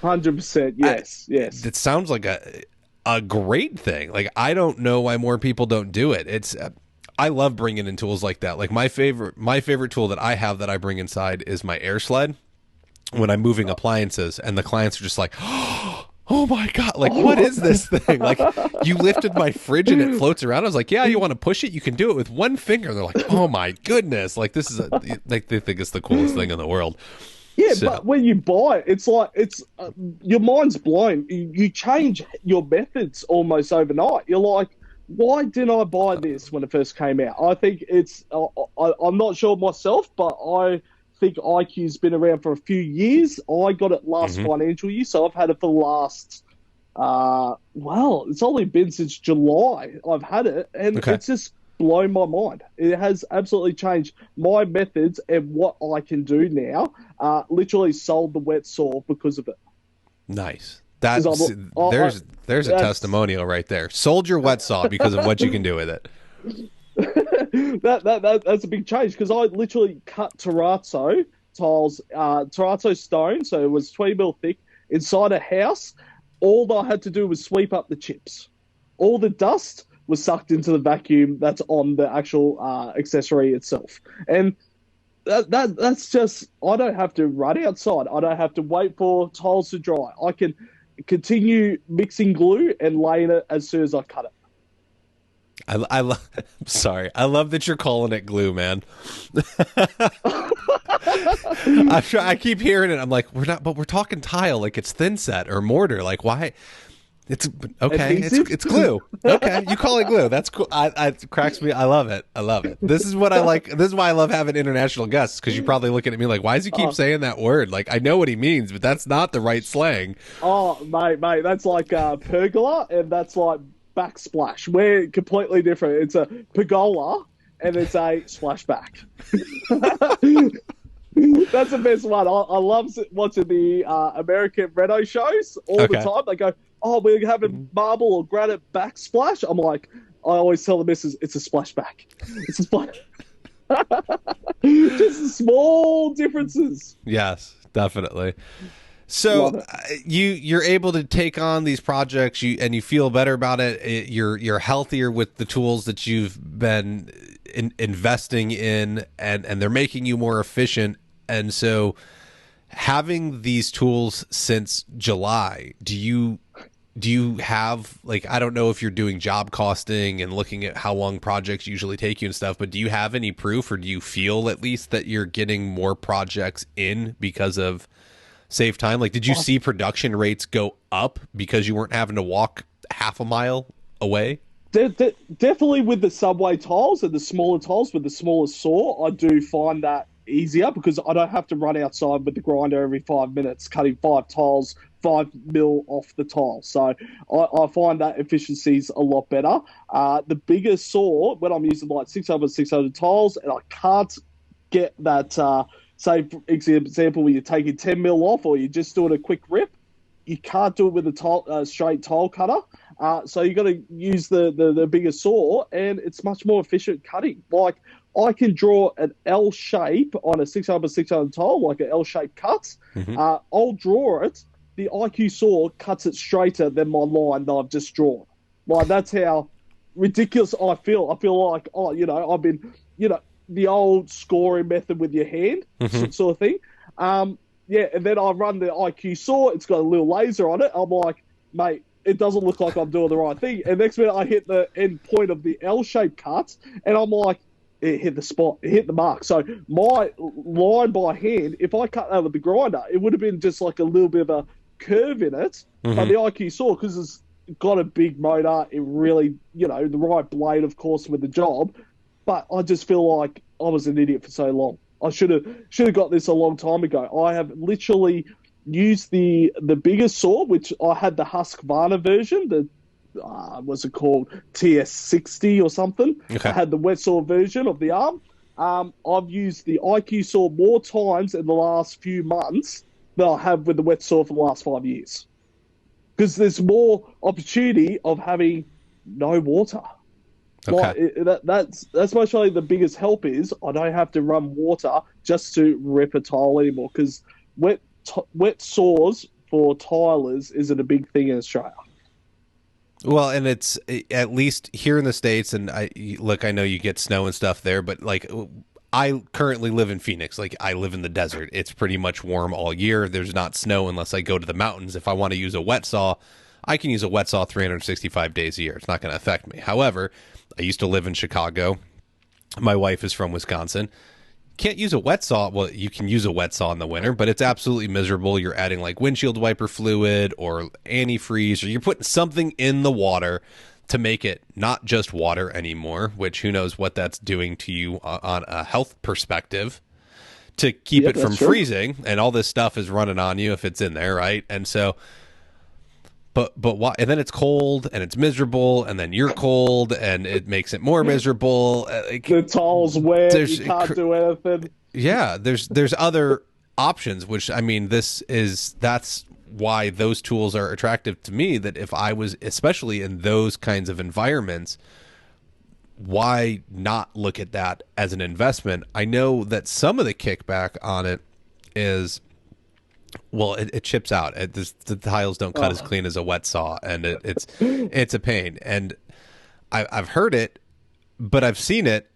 100%. Yes. It sounds like a great thing. Like, I don't know why more people don't do it. It's I love bringing in tools like that. Like my favorite tool that I have that I bring inside is my air sled when I'm moving appliances, and the clients are just like, oh my God, like what is this thing? Like, you lifted my fridge and it floats around. I was like, yeah, you want to push it? You can do it with one finger. They're like, oh my goodness. Like, this is like they think it's the coolest thing in the world. Yeah, but when you buy it, it's like your mind's blown. You change your methods almost overnight. You're like, why didn't I buy this when it first came out? I think I'm not sure myself, but I think IQ's been around for a few years. I got it last financial year, so I've had it for the last, it's only been since July I've had it, and it's just blown my mind. It has absolutely changed my methods and what I can do now. Literally sold the wet saw because of it. Nice. There's a testimonial right there. Sold your wet saw because of what you can do with it. That's a big change because I literally cut terrazzo tiles, terrazzo stone, so it was 20 mil thick inside a house. All I had to do was sweep up the chips. All the dust was sucked into the vacuum that's on the actual accessory itself. And that's just, I don't have to run outside. I don't have to wait for tiles to dry. I can continue mixing glue and laying it as soon as I cut it. I'm sorry. I love that you're calling it glue, man. I keep hearing it. I'm like, we're not, but we're talking tile, like it's thin set or mortar. Like, why? It's okay. Adhesive? It's glue. Okay, you call it glue. That's cool. It cracks me. I love it. I love it. This is what I like. This is why I love having international guests, because you're probably looking at me like, why does he keep saying that word? Like, I know what he means, but that's not the right slang. Oh, mate, that's like pergola, and that's like backsplash. We're completely different. It's a pergola, and it's a splashback. That's the best one. I love watching the American Reno shows all the time. They go, "Oh, we're having marble or granite backsplash." I'm like, I always tell the missus, it's a splashback. It's a splash. Just the small differences. Yes, definitely. So you're able to take on these projects, and you feel better about it. You're healthier with the tools that you've been investing in, and they're making you more efficient. And so, having these tools since July, do you have, like, I don't know if you're doing job costing and looking at how long projects usually take you and stuff, but do you have any proof, or do you feel at least that you're getting more projects in because of save time? Like, did you see production rates go up because you weren't having to walk half a mile away? Definitely with the subway tiles and the smaller tiles with the smaller saw, I do find that easier because I don't have to run outside with the grinder every 5 minutes, cutting 5 tiles, 5 mil off the tile. So I find that efficiency's a lot better. The bigger saw, when I'm using like 600 tiles, and I can't get that, say, for example, when you're taking 10 mil off or you're just doing a quick rip, you can't do it with a straight tile cutter. So you got to use the bigger saw, and it's much more efficient cutting. Like, I can draw an L shape on a 600 tile, like an L shape cut. I'll draw it. The IQ saw cuts it straighter than my line that I've just drawn. Like, that's how ridiculous I feel. I feel like, I've been, the old scoring method with your hand sort of thing. Yeah, and then I run the IQ saw. It's got a little laser on it. I'm like, mate, it doesn't look like I'm doing the right thing. And next minute I hit the end point of the L-shaped cut, and I'm like, it hit the spot. It hit the mark. So my line by hand, if I cut that with the grinder, it would have been just like a little bit of a curve in it. But the IQ saw, because it's got a big motor, it really, the right blade, of course, with the job. But I just feel like I was an idiot for so long. I should have got this a long time ago. I have literally used the bigger saw, which I had the Husqvarna version, the what's it called, TS60 or something. Okay. I had the wet saw version of the arm. I've used the IQ saw more times in the last few months than I have with the wet saw for the last 5 years, because there's more opportunity of having no water. Okay. Like, that's most probably the biggest help is I don't have to run water just to rip a tile anymore, because wet saws for tilers isn't a big thing in Australia. Well, and it's, at least here in the States, and I know you get snow and stuff there, but like, I currently live in Phoenix. Like, I live in the desert. It's pretty much warm all year. There's not snow unless I go to the mountains. If I want to use a wet saw, I can use a wet saw 365 days a year. It's not going to affect me. However, I used to live in Chicago. My wife is from Wisconsin. Can't use a wet saw. Well, you can use a wet saw in the winter, but it's absolutely miserable. You're adding like windshield wiper fluid or antifreeze, or you're putting something in the water to make it not just water anymore, which who knows what that's doing to you on a health perspective, to keep it from freezing. And all this stuff is running on you if it's in there, right? And so, but why? And then it's cold and it's miserable, and then you're cold and it makes it more miserable. The tile's wet. You can't do anything. Yeah, there's other options, which, I mean, that's why those tools are attractive to me. That if I was, especially in those kinds of environments, why not look at that as an investment? I know that some of the kickback on it is, well, it chips out. The tiles don't cut as clean as a wet saw, and it's a pain. And I've heard it, but I've seen it,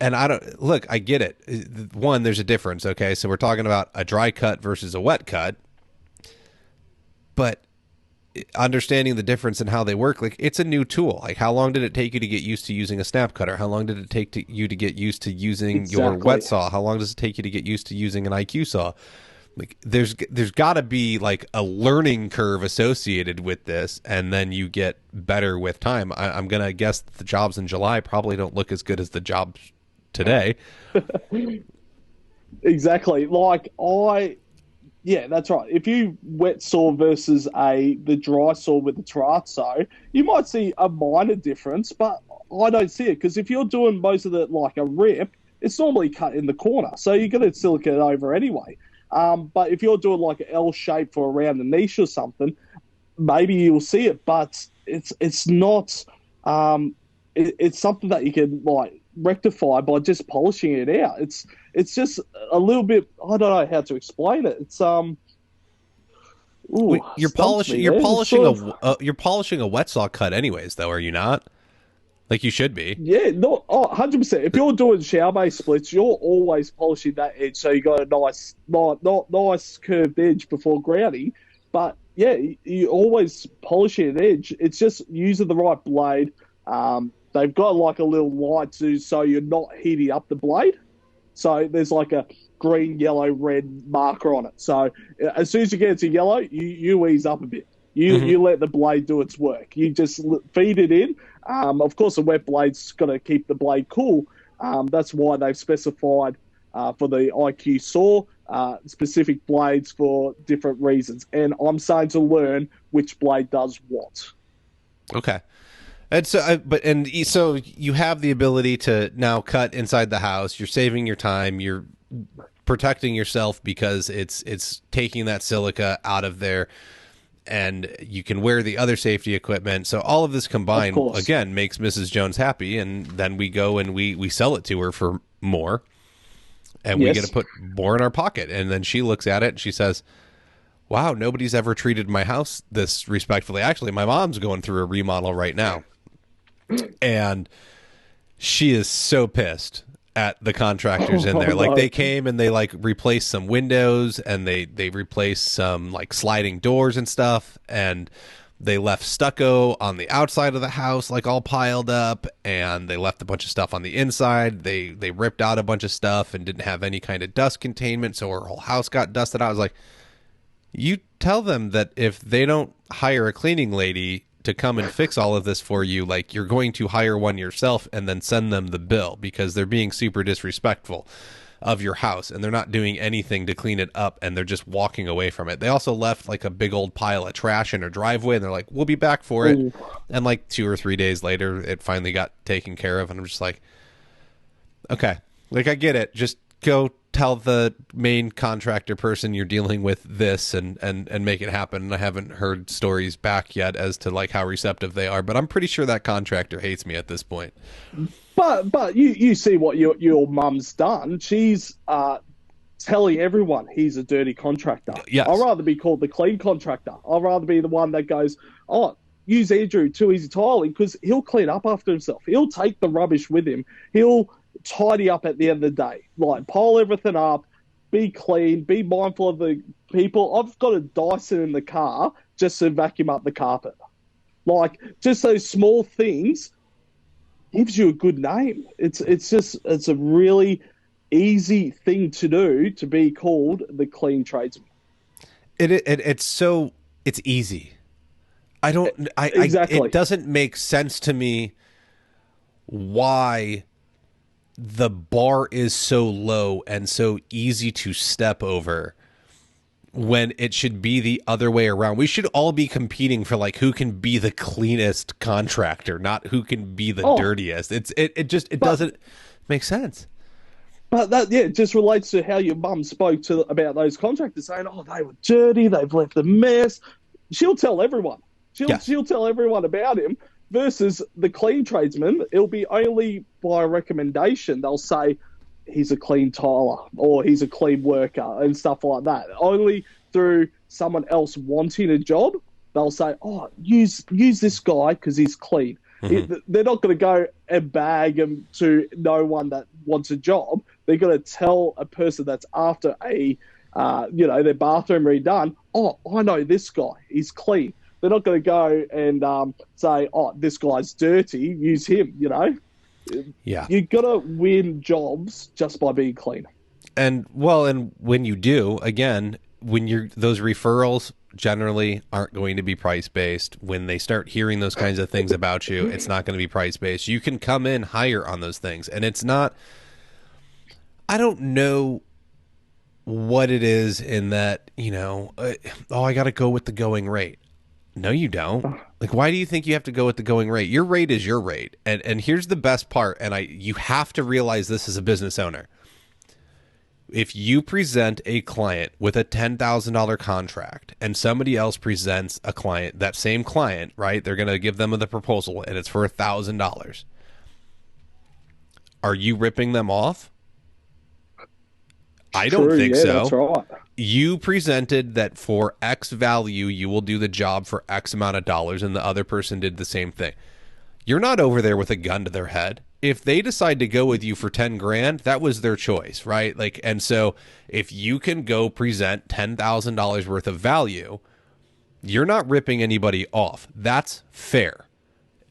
And I don't look, I get it. One, there's a difference. Okay. So we're talking about a dry cut versus a wet cut, but understanding the difference in how they work, like it's a new tool. Like how long did it take you to get used to using a snap cutter? How long did it take you to get used to using your Exactly. wet saw? How long does it take you to get used to using an IQ saw? Like there's got to be like a learning curve associated with this, and then you get better with time. I'm gonna guess that the jobs in July probably don't look as good as the jobs today. Exactly. Yeah, that's right. If you wet saw versus the dry saw with the terrazzo, you might see a minor difference, but I don't see it because if you're doing most of it like a rip, it's normally cut in the corner, so you're going to silicate it over anyway. But if you're doing like an L shape for around the niche or something, maybe you'll see it, but it's not. It's something that you can like rectify by just polishing it out. It's just a little bit. I don't know how to explain it. It's ooh, You're stumps polishing. me You're there. It's polishing sort of you're polishing a wet saw cut, anyways. Though, are you not? Like you should be. yeah, no, 100%. If you're doing shower base splits, you're always polishing that edge, so you got a not nice curved edge before grounding. But yeah, you always polish an edge. It's just using the right blade. They've got like a little light to so you're not heating up the blade. So there's like a green, yellow, red marker on it. So as soon as you get to yellow, you ease up a bit. Hmm. You let the blade do its work. You just feed it in. Of course, a wet blade's got to keep the blade cool. That's why they've specified for the IQ saw specific blades for different reasons. And I'm starting to learn which blade does what. Okay. And so, so you have the ability to now cut inside the house. You're saving your time. You're protecting yourself because it's taking that silica out of there, and you can wear the other safety equipment. So all of this Of combined course. again makes Mrs. Jones happy, and then we go and we sell it to her for more, and we get to Yes. put more in our pocket. And then she looks at it and she says, "Wow, nobody's ever treated my house this respectfully." Actually, my mom's going through a remodel right now, and she is so pissed at the contractors in Oh, there. Like no. they came and they like replaced some windows, and they replaced some like sliding doors and stuff, and they left stucco on the outside of the house like all piled up, and they left a bunch of stuff on the inside. They ripped out a bunch of stuff and didn't have any kind of dust containment, so her whole house got dusted out. I was like, you tell them that if they don't hire a cleaning lady to come and fix all of this for you, like you're going to hire one yourself and then send them the bill because they're being super disrespectful of your house and they're not doing anything to clean it up and they're just walking away from it. They also left like a big old pile of trash in her driveway and they're like, "We'll be back for it." Ooh. And like 2 or 3 days later, it finally got taken care of. And I'm just like, okay, like I get it. Just go tell the main contractor person you're dealing with this and make it happen. And I haven't heard stories back yet as to like how receptive they are, but I'm pretty sure that contractor hates me at this point. But you see what your mum's done. She's telling everyone he's a dirty contractor. I'd Yes. rather be called the clean contractor. I'd rather be the one that goes, oh, use Andrew too Ezy Tiling because he'll clean up after himself. He'll take the rubbish with him. He'll tidy up at the end of the day. Like pile everything up, be clean, be mindful of the people. I've got a Dyson in the car just to vacuum up the carpet. Like just those small things gives you a good name. It's a really easy thing to do to be called the clean tradesman. It's easy. I don't it Exactly. doesn't make sense to me why the bar is so low and so easy to step over when it should be the other way around. We should all be competing for like who can be the cleanest contractor, not who can be the Oh, dirtiest. It but doesn't make sense. but that yeah, it just relates to how your mum spoke to about those contractors saying, "Oh, they were dirty, they've left a mess." She'll tell everyone. Yes. She'll tell everyone about him. Versus the clean tradesman, it'll be only by recommendation. They'll say he's a clean tiler or he's a clean worker and stuff like that. Only through someone else wanting a job, they'll say, "Oh, use this guy because he's clean." They're not going to go and bag them to no one that wants a job. They're going to tell a person that's after their bathroom redone, oh, I know this guy, he's clean. They're not going to go and say, oh, this guy's dirty, use him, Yeah. You've got to win jobs just by being clean. And when you do, again, when those referrals generally aren't going to be price based. When they start hearing those kinds of things about you, it's not going to be price based. You can come in higher on those things, and it's not. I don't know what it is in that, I got to go with the going rate. No, you don't. Like, why do you think you have to go with the going rate? Your rate is your rate. And here's the best part, and you have to realize this as a business owner. If you present a client with a $10,000 contract and somebody else presents a client, that same client, right? They're going to give them the proposal and it's for $1,000. Are you ripping them off? I don't think so. That's right. You presented that for X value, you will do the job for X amount of dollars, and the other person did the same thing. You're not over there with a gun to their head. If they decide to go with you for 10 grand, that was their choice, right? And so if you can go present $10,000 worth of value, you're not ripping anybody off. That's fair.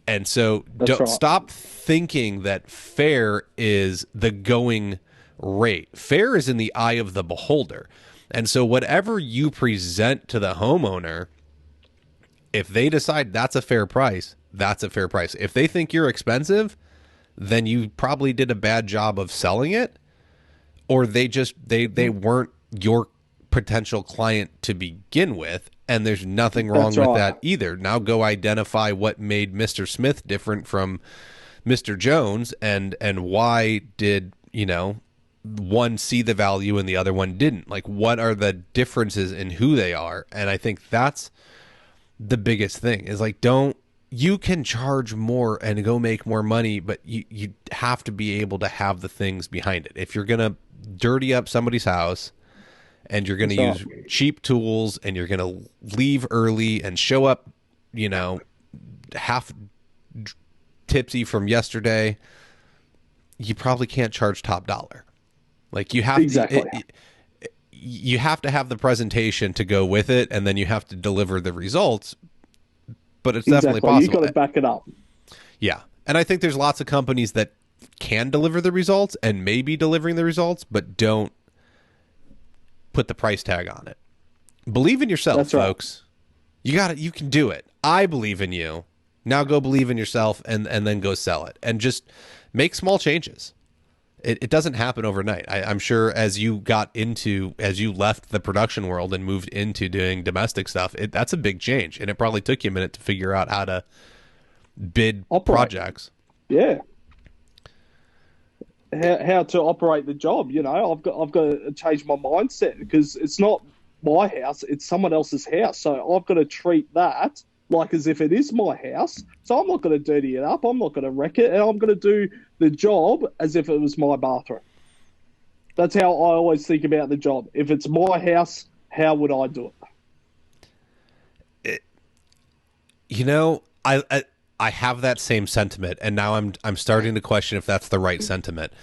And so don't stop thinking that fair is the going rate. Fair is in the eye of the beholder. And so whatever you present to the homeowner, if they decide that's a fair price, that's a fair price. If they think you're expensive, then you probably did a bad job of selling it, or they weren't your potential client to begin with, and there's nothing wrong with that either. Now go identify what made Mr. Smith different from Mr. Jones, and why did, one see the value and the other one didn't. Like, what are the differences in who they are? And I think that's the biggest thing, is like, you can charge more and go make more money, but you have to be able to have the things behind it. If you're going to dirty up somebody's house and you're going to use cheap tools and you're going to leave early and show up, half tipsy from yesterday, you probably can't charge top dollar. Like, you have you have to have the presentation to go with it, and then you have to deliver the results. But it's definitely possible. You've got to back it up. Yeah. And I think there's lots of companies that can deliver the results and may be delivering the results, but don't put the price tag on it. Believe in yourself, That's folks. Right. You got it. You can do it. I believe in you. Now go believe in yourself and then go sell it. And just make small changes. It doesn't happen overnight. I'm sure as you left the production world and moved into doing domestic stuff, that's a big change. And it probably took you a minute to figure out how to bid projects. Yeah. How to operate the job. I've got to change my mindset, because it's not my house, it's someone else's house. So I've got to treat that like as if it is my house. So I'm not going to dirty it up. I'm not going to wreck it. And I'm going to do the job as if it was my bathroom. That's how I always think about the job. If it's my house, how would I do it? I have that same sentiment, and now I'm starting to question if that's the right sentiment.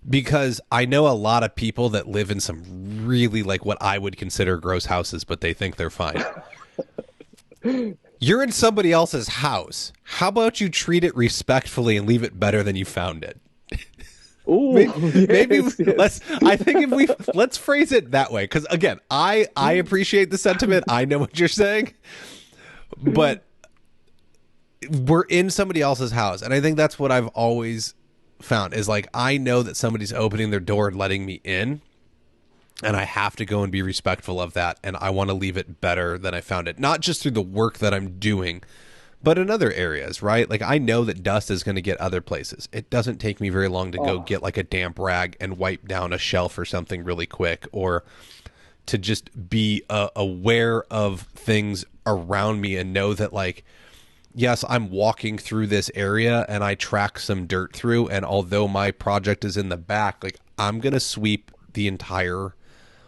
Because I know a lot of people that live in some really, like, what I would consider gross houses, but they think they're fine. You're in somebody else's house. How about you treat it respectfully and leave it better than you found it? Ooh, maybe let's phrase it that way. Because again, I appreciate the sentiment. I know what you're saying, but we're in somebody else's house, and I think that's what I've always found is, like, I know that somebody's opening their door and letting me in, and I have to go and be respectful of that, and I want to leave it better than I found it. Not just through the work that I'm doing, but in other areas, right? Like, I know that dust is going to get other places. It doesn't take me very long to go get, like, a damp rag and wipe down a shelf or something really quick, or to just be aware of things around me and know that, like, yes, I'm walking through this area and I track some dirt through, and although my project is in the back, like, I'm going to sweep the entire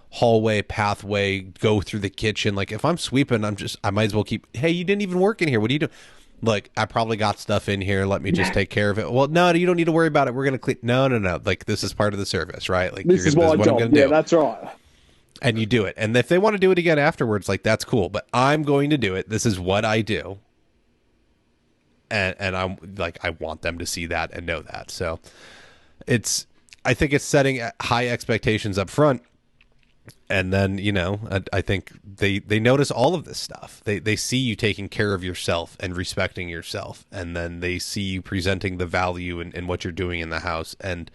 hallway, pathway, go through the kitchen. Like, if I'm sweeping, I might as well hey, you didn't even work in here. What do you do? Look, I probably got stuff in here. Let me just take care of it. Well, no, you don't need to worry about it. We're going to clean. No, no, no. Like, this is part of the service, right? Like, This is this my is what I'm job. going to Yeah, do. that's right. And you do it. And if they want to do it again afterwards, like, that's cool. But I'm going to do it. This is what I do. And I'm like, I want them to see that and know that. So I think it's setting high expectations up front. And then, I think they notice all of this stuff. They see you taking care of yourself and respecting yourself. And then they see you presenting the value in what you're doing in the house. And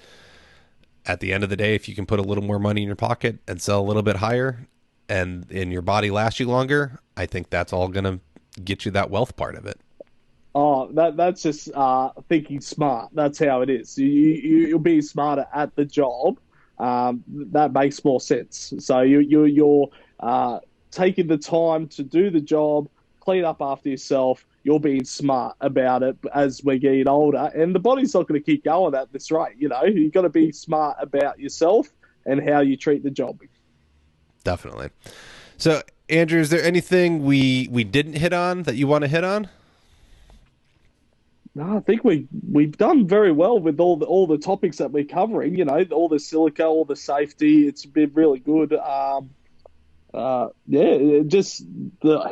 at the end of the day, if you can put a little more money in your pocket and sell a little bit higher and your body lasts you longer, I think that's all going to get you that wealth part of it. Oh, that's just thinking smart. That's how it is. You'll be smarter at the job. That makes more sense. So you're taking the time to do the job, clean up after yourself. You're being smart about it as we're getting older, and the body's not going to keep going at this rate. You've got to be smart about yourself and how you treat the job. Definitely. So, Andrew, is there anything we didn't hit on that you want to hit on? No, I think we've done very well with all the topics that we're covering. All the silica, all the safety. It's been really good. Yeah, just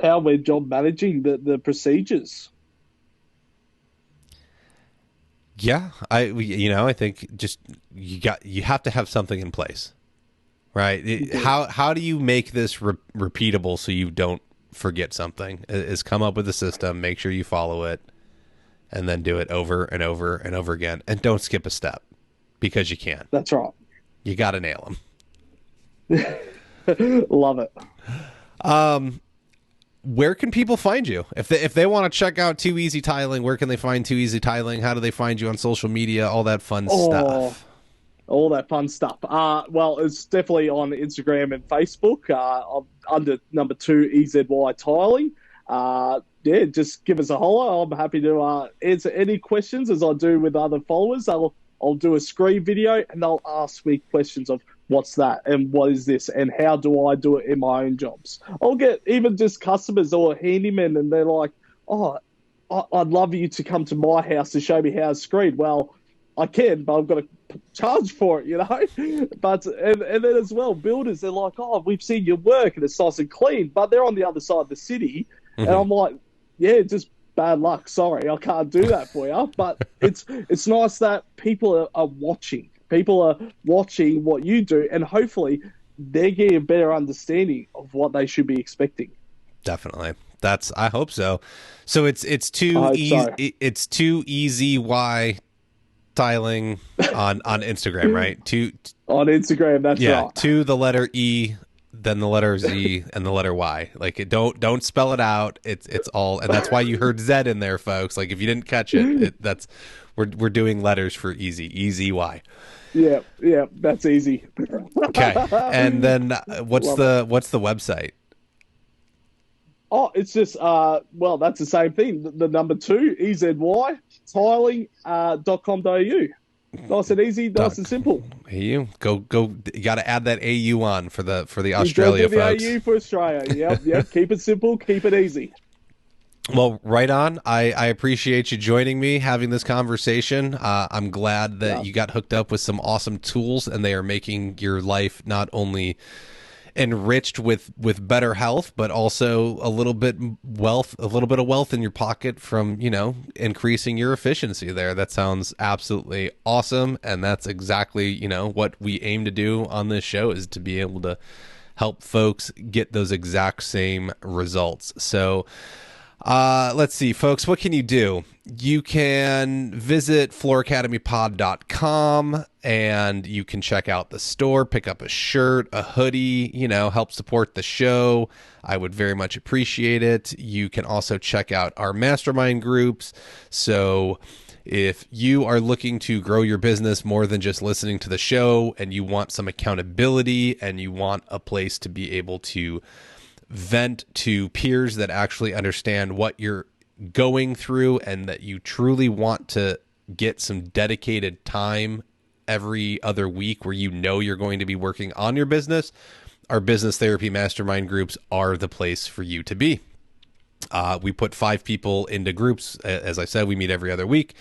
how we're job managing the procedures. Yeah, I think just you have to have something in place, right? How do you make this repeatable so you don't forget something? Is come up with a system, make sure you follow it, and then do it over and over and over again. And don't skip a step because you can. That's right. You got to nail them. Love it. Where can people find you? If they want to check out Too Ezy Tiling, where can they find Too Ezy Tiling? How do they find you on social media? All that fun stuff. All that fun stuff. Well, it's definitely on Instagram and Facebook. Under number 2 EZY Tiling. Yeah, just give us a holler. I'm happy to answer any questions as I do with other followers. I'll do a screen video and they'll ask me questions of what's that and what is this and how do I do it in my own jobs. I'll get even just customers or handymen and they're like, oh, I'd love you to come to my house to show me how it's screened. Well, I can, but I've got to charge for it, But and then as well, builders, they're like, oh, we've seen your work and it's nice and clean, but they're on the other side of the city. Mm-hmm. And I'm like, yeah, just bad luck. Sorry, I can't do that for you. But it's nice that people are watching. People are watching what you do, and hopefully they're getting a better understanding of what they should be expecting. Definitely. I hope so. So it's too easy. It's Too Ezy Tiling on Instagram, right? On Instagram, that's right. To the letter E, then the letter Z, and the letter Y. Like don't spell it out. It's all, and that's why you heard Z in there, folks. Like if you didn't catch it, we're doing letters for easy, EZY. Yeah, that's easy. Okay, and then what's the website? Oh, it's just well, that's the same thing. The number 2 EZY tiling.com.au. Nice and easy, nice and simple. You go. You got to add that AU on for the Australia folks. The AU for Australia. Yep. Keep it simple. Keep it easy. Well, right on. I appreciate you joining me, having this conversation. I'm glad that you got hooked up with some awesome tools, and they are making your life not only enriched with better health, but also a little bit of wealth in your pocket from increasing your efficiency there. That sounds absolutely awesome, and that's exactly what we aim to do on this show, is to be able to help folks get those exact same results. So let's see, folks, what can you do? You can visit flooracademypod.com and you can check out the store, pick up a shirt, a hoodie, help support the show. I would very much appreciate it. You can also check out our mastermind groups. So if you are looking to grow your business more than just listening to the show, and you want some accountability and you want a place to be able to vent to peers that actually understand what you're going through, and that you truly want to get some dedicated time every other week where you're going to be working on your business, our business therapy mastermind groups are the place for you to be. We put 5 people into groups. As I said, we meet every other week.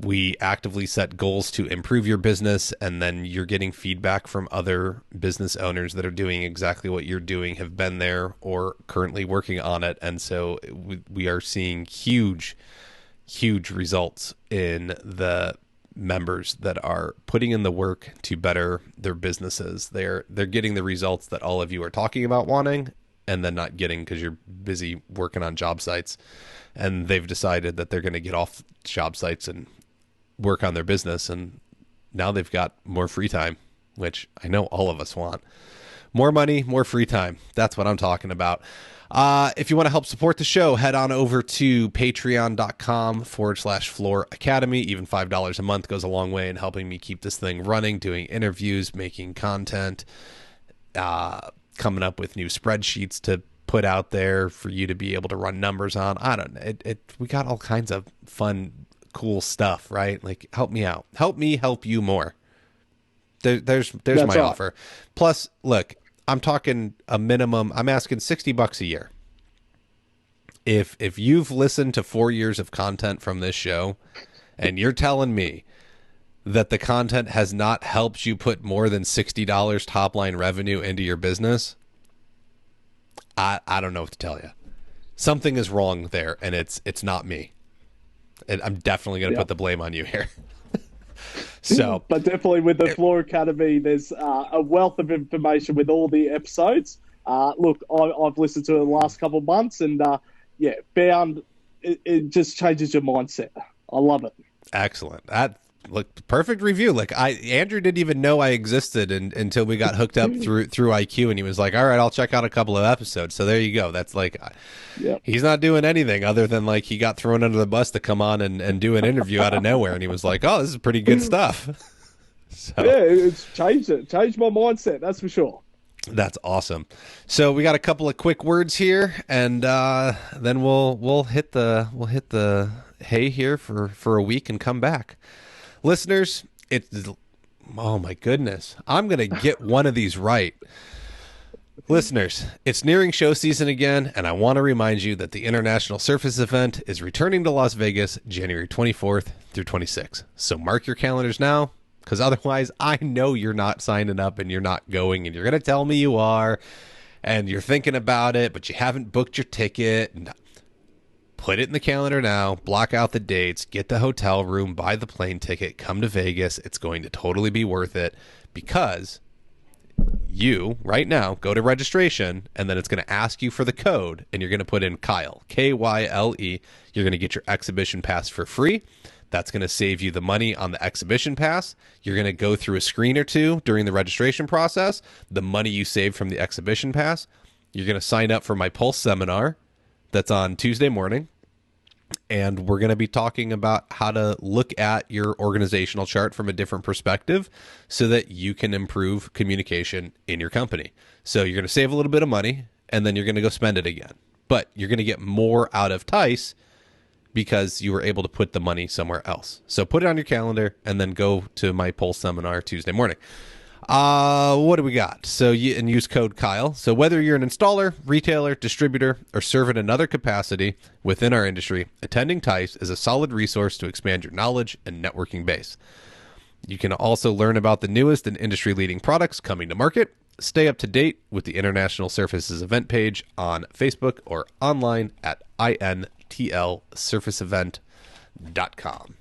We actively set goals to improve your business, and then you're getting feedback from other business owners that are doing exactly what you're doing, have been there, or currently working on it. And so we are seeing huge results in the members that are putting in the work to better their businesses. They're getting the results that all of you are talking about wanting, and then not getting because you're busy working on job sites. And they've decided that they're going to get off job sites and work on their business, and now they've got more free time, which I know all of us want. More money, more free time. That's what I'm talking about. If you want to help support the show, head on over to patreon.com/Floor Academy. Even $5 a month goes a long way in helping me keep this thing running, doing interviews, making content, coming up with new spreadsheets to put out there for you to be able to run numbers on. I don't know. We got all kinds of fun, cool stuff, right? Like, help me out. Help me help you more. There's my offer. Plus, look, I'm talking a minimum. I'm asking $60 a year. If you've listened to 4 years of content from this show, and you're telling me that the content has not helped you put more than $60 top line revenue into your business, I don't know what to tell you. Something is wrong there, and it's not me. And I'm definitely going to put the blame on you here. So, but definitely with the Floor Academy, there's a wealth of information with all the episodes. Look, I've listened to it the last couple of months, and found it just changes your mindset. I love it. Excellent. Look, perfect review. Like, Andrew didn't even know I existed until we got hooked up through IQ, and he was like, all right, I'll check out a couple of episodes. So there you go. That's like, he's not doing anything other than like he got thrown under the bus to come on and do an interview out of nowhere. And he was like, oh, this is pretty good stuff. So, yeah, it's changed my mindset. That's for sure. That's awesome. So we got a couple of quick words here, and then we'll hit the hay here for a week and come back. Listeners, oh my goodness, I'm going to get one of these right. Listeners, it's nearing show season again, and I want to remind you that the International Surface event is returning to Las Vegas January 24th through 26th. So mark your calendars now, because otherwise I know you're not signing up and you're not going, and you're going to tell me you are, and you're thinking about it, but you haven't booked your ticket. And put it in the calendar now, block out the dates, get the hotel room, buy the plane ticket, come to Vegas. It's going to totally be worth it, because you, right now, go to registration, and then it's going to ask you for the code, and you're going to put in Kyle, Kyle. You're going to get your exhibition pass for free. That's going to save you the money on the exhibition pass. You're going to go through a screen or two during the registration process. The money you save from the exhibition pass, you're going to sign up for my Pulse seminar that's on Tuesday morning, and we're going to be talking about how to look at your organizational chart from a different perspective so that you can improve communication in your company. So you're going to save a little bit of money, and then you're going to go spend it again. But you're going to get more out of Tice because you were able to put the money somewhere else. So put it on your calendar, and then go to my Pulse seminar Tuesday morning. What do we got? So and use code Kyle. So whether you're an installer, retailer, distributor, or serve in another capacity within our industry, attending Tice is a solid resource to expand your knowledge and networking base. You can also learn about the newest and industry-leading products coming to market. Stay up to date with the International Surfaces event page on Facebook or online at intlsurfaceevent.com.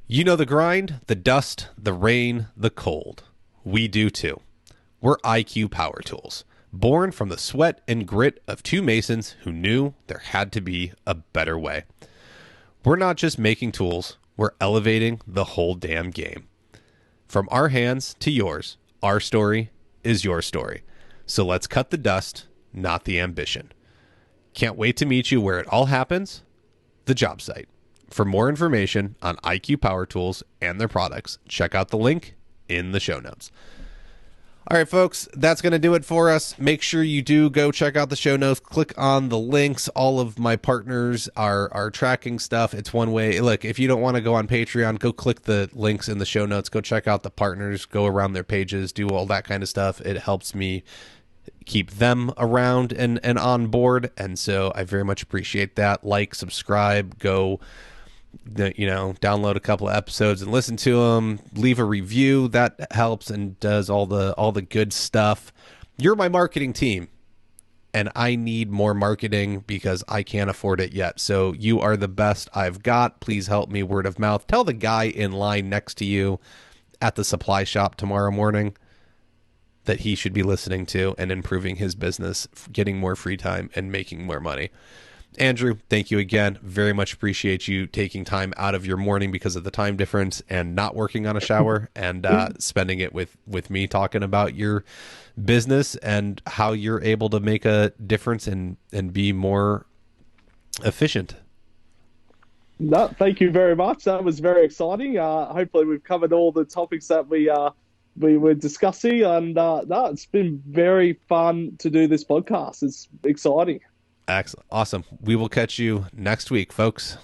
You know the grind, the dust, the rain, the cold. We do too. We're IQ Power Tools, born from the sweat and grit of two masons who knew there had to be a better way. We're not just making tools, we're elevating the whole damn game. From our hands to yours, our story is your story. So let's cut the dust, not the ambition. Can't wait to meet you where it all happens, the job site. For more information on IQ Power Tools and their products, check out the link in the show notes. All right, folks, that's going to do it for us. Make sure you do go check out the show notes. Click on the links. All of my partners are tracking stuff. It's one way. Look, if you don't want to go on Patreon, go click the links in the show notes. Go check out the partners. Go around their pages. Do all that kind of stuff. It helps me keep them around and on board. And so I very much appreciate that. Like, subscribe, go, download a couple of episodes and listen to them. Leave a review. That helps and does all the good stuff. You're my marketing team, and I need more marketing because I can't afford it yet. So you are the best I've got. Please help me word of mouth. Tell the guy in line next to you at the supply shop tomorrow morning that he should be listening to and improving his business, getting more free time, and making more money. Andrew, thank you again. Very much appreciate you taking time out of your morning because of the time difference and not working on a shower and spending it with me talking about your business and how you're able to make a difference and be more efficient. No, thank you very much. That was very exciting. Hopefully, we've covered all the topics that we were discussing, and no, it's been very fun to do this podcast. It's exciting. Excellent. Awesome. We will catch you next week, folks.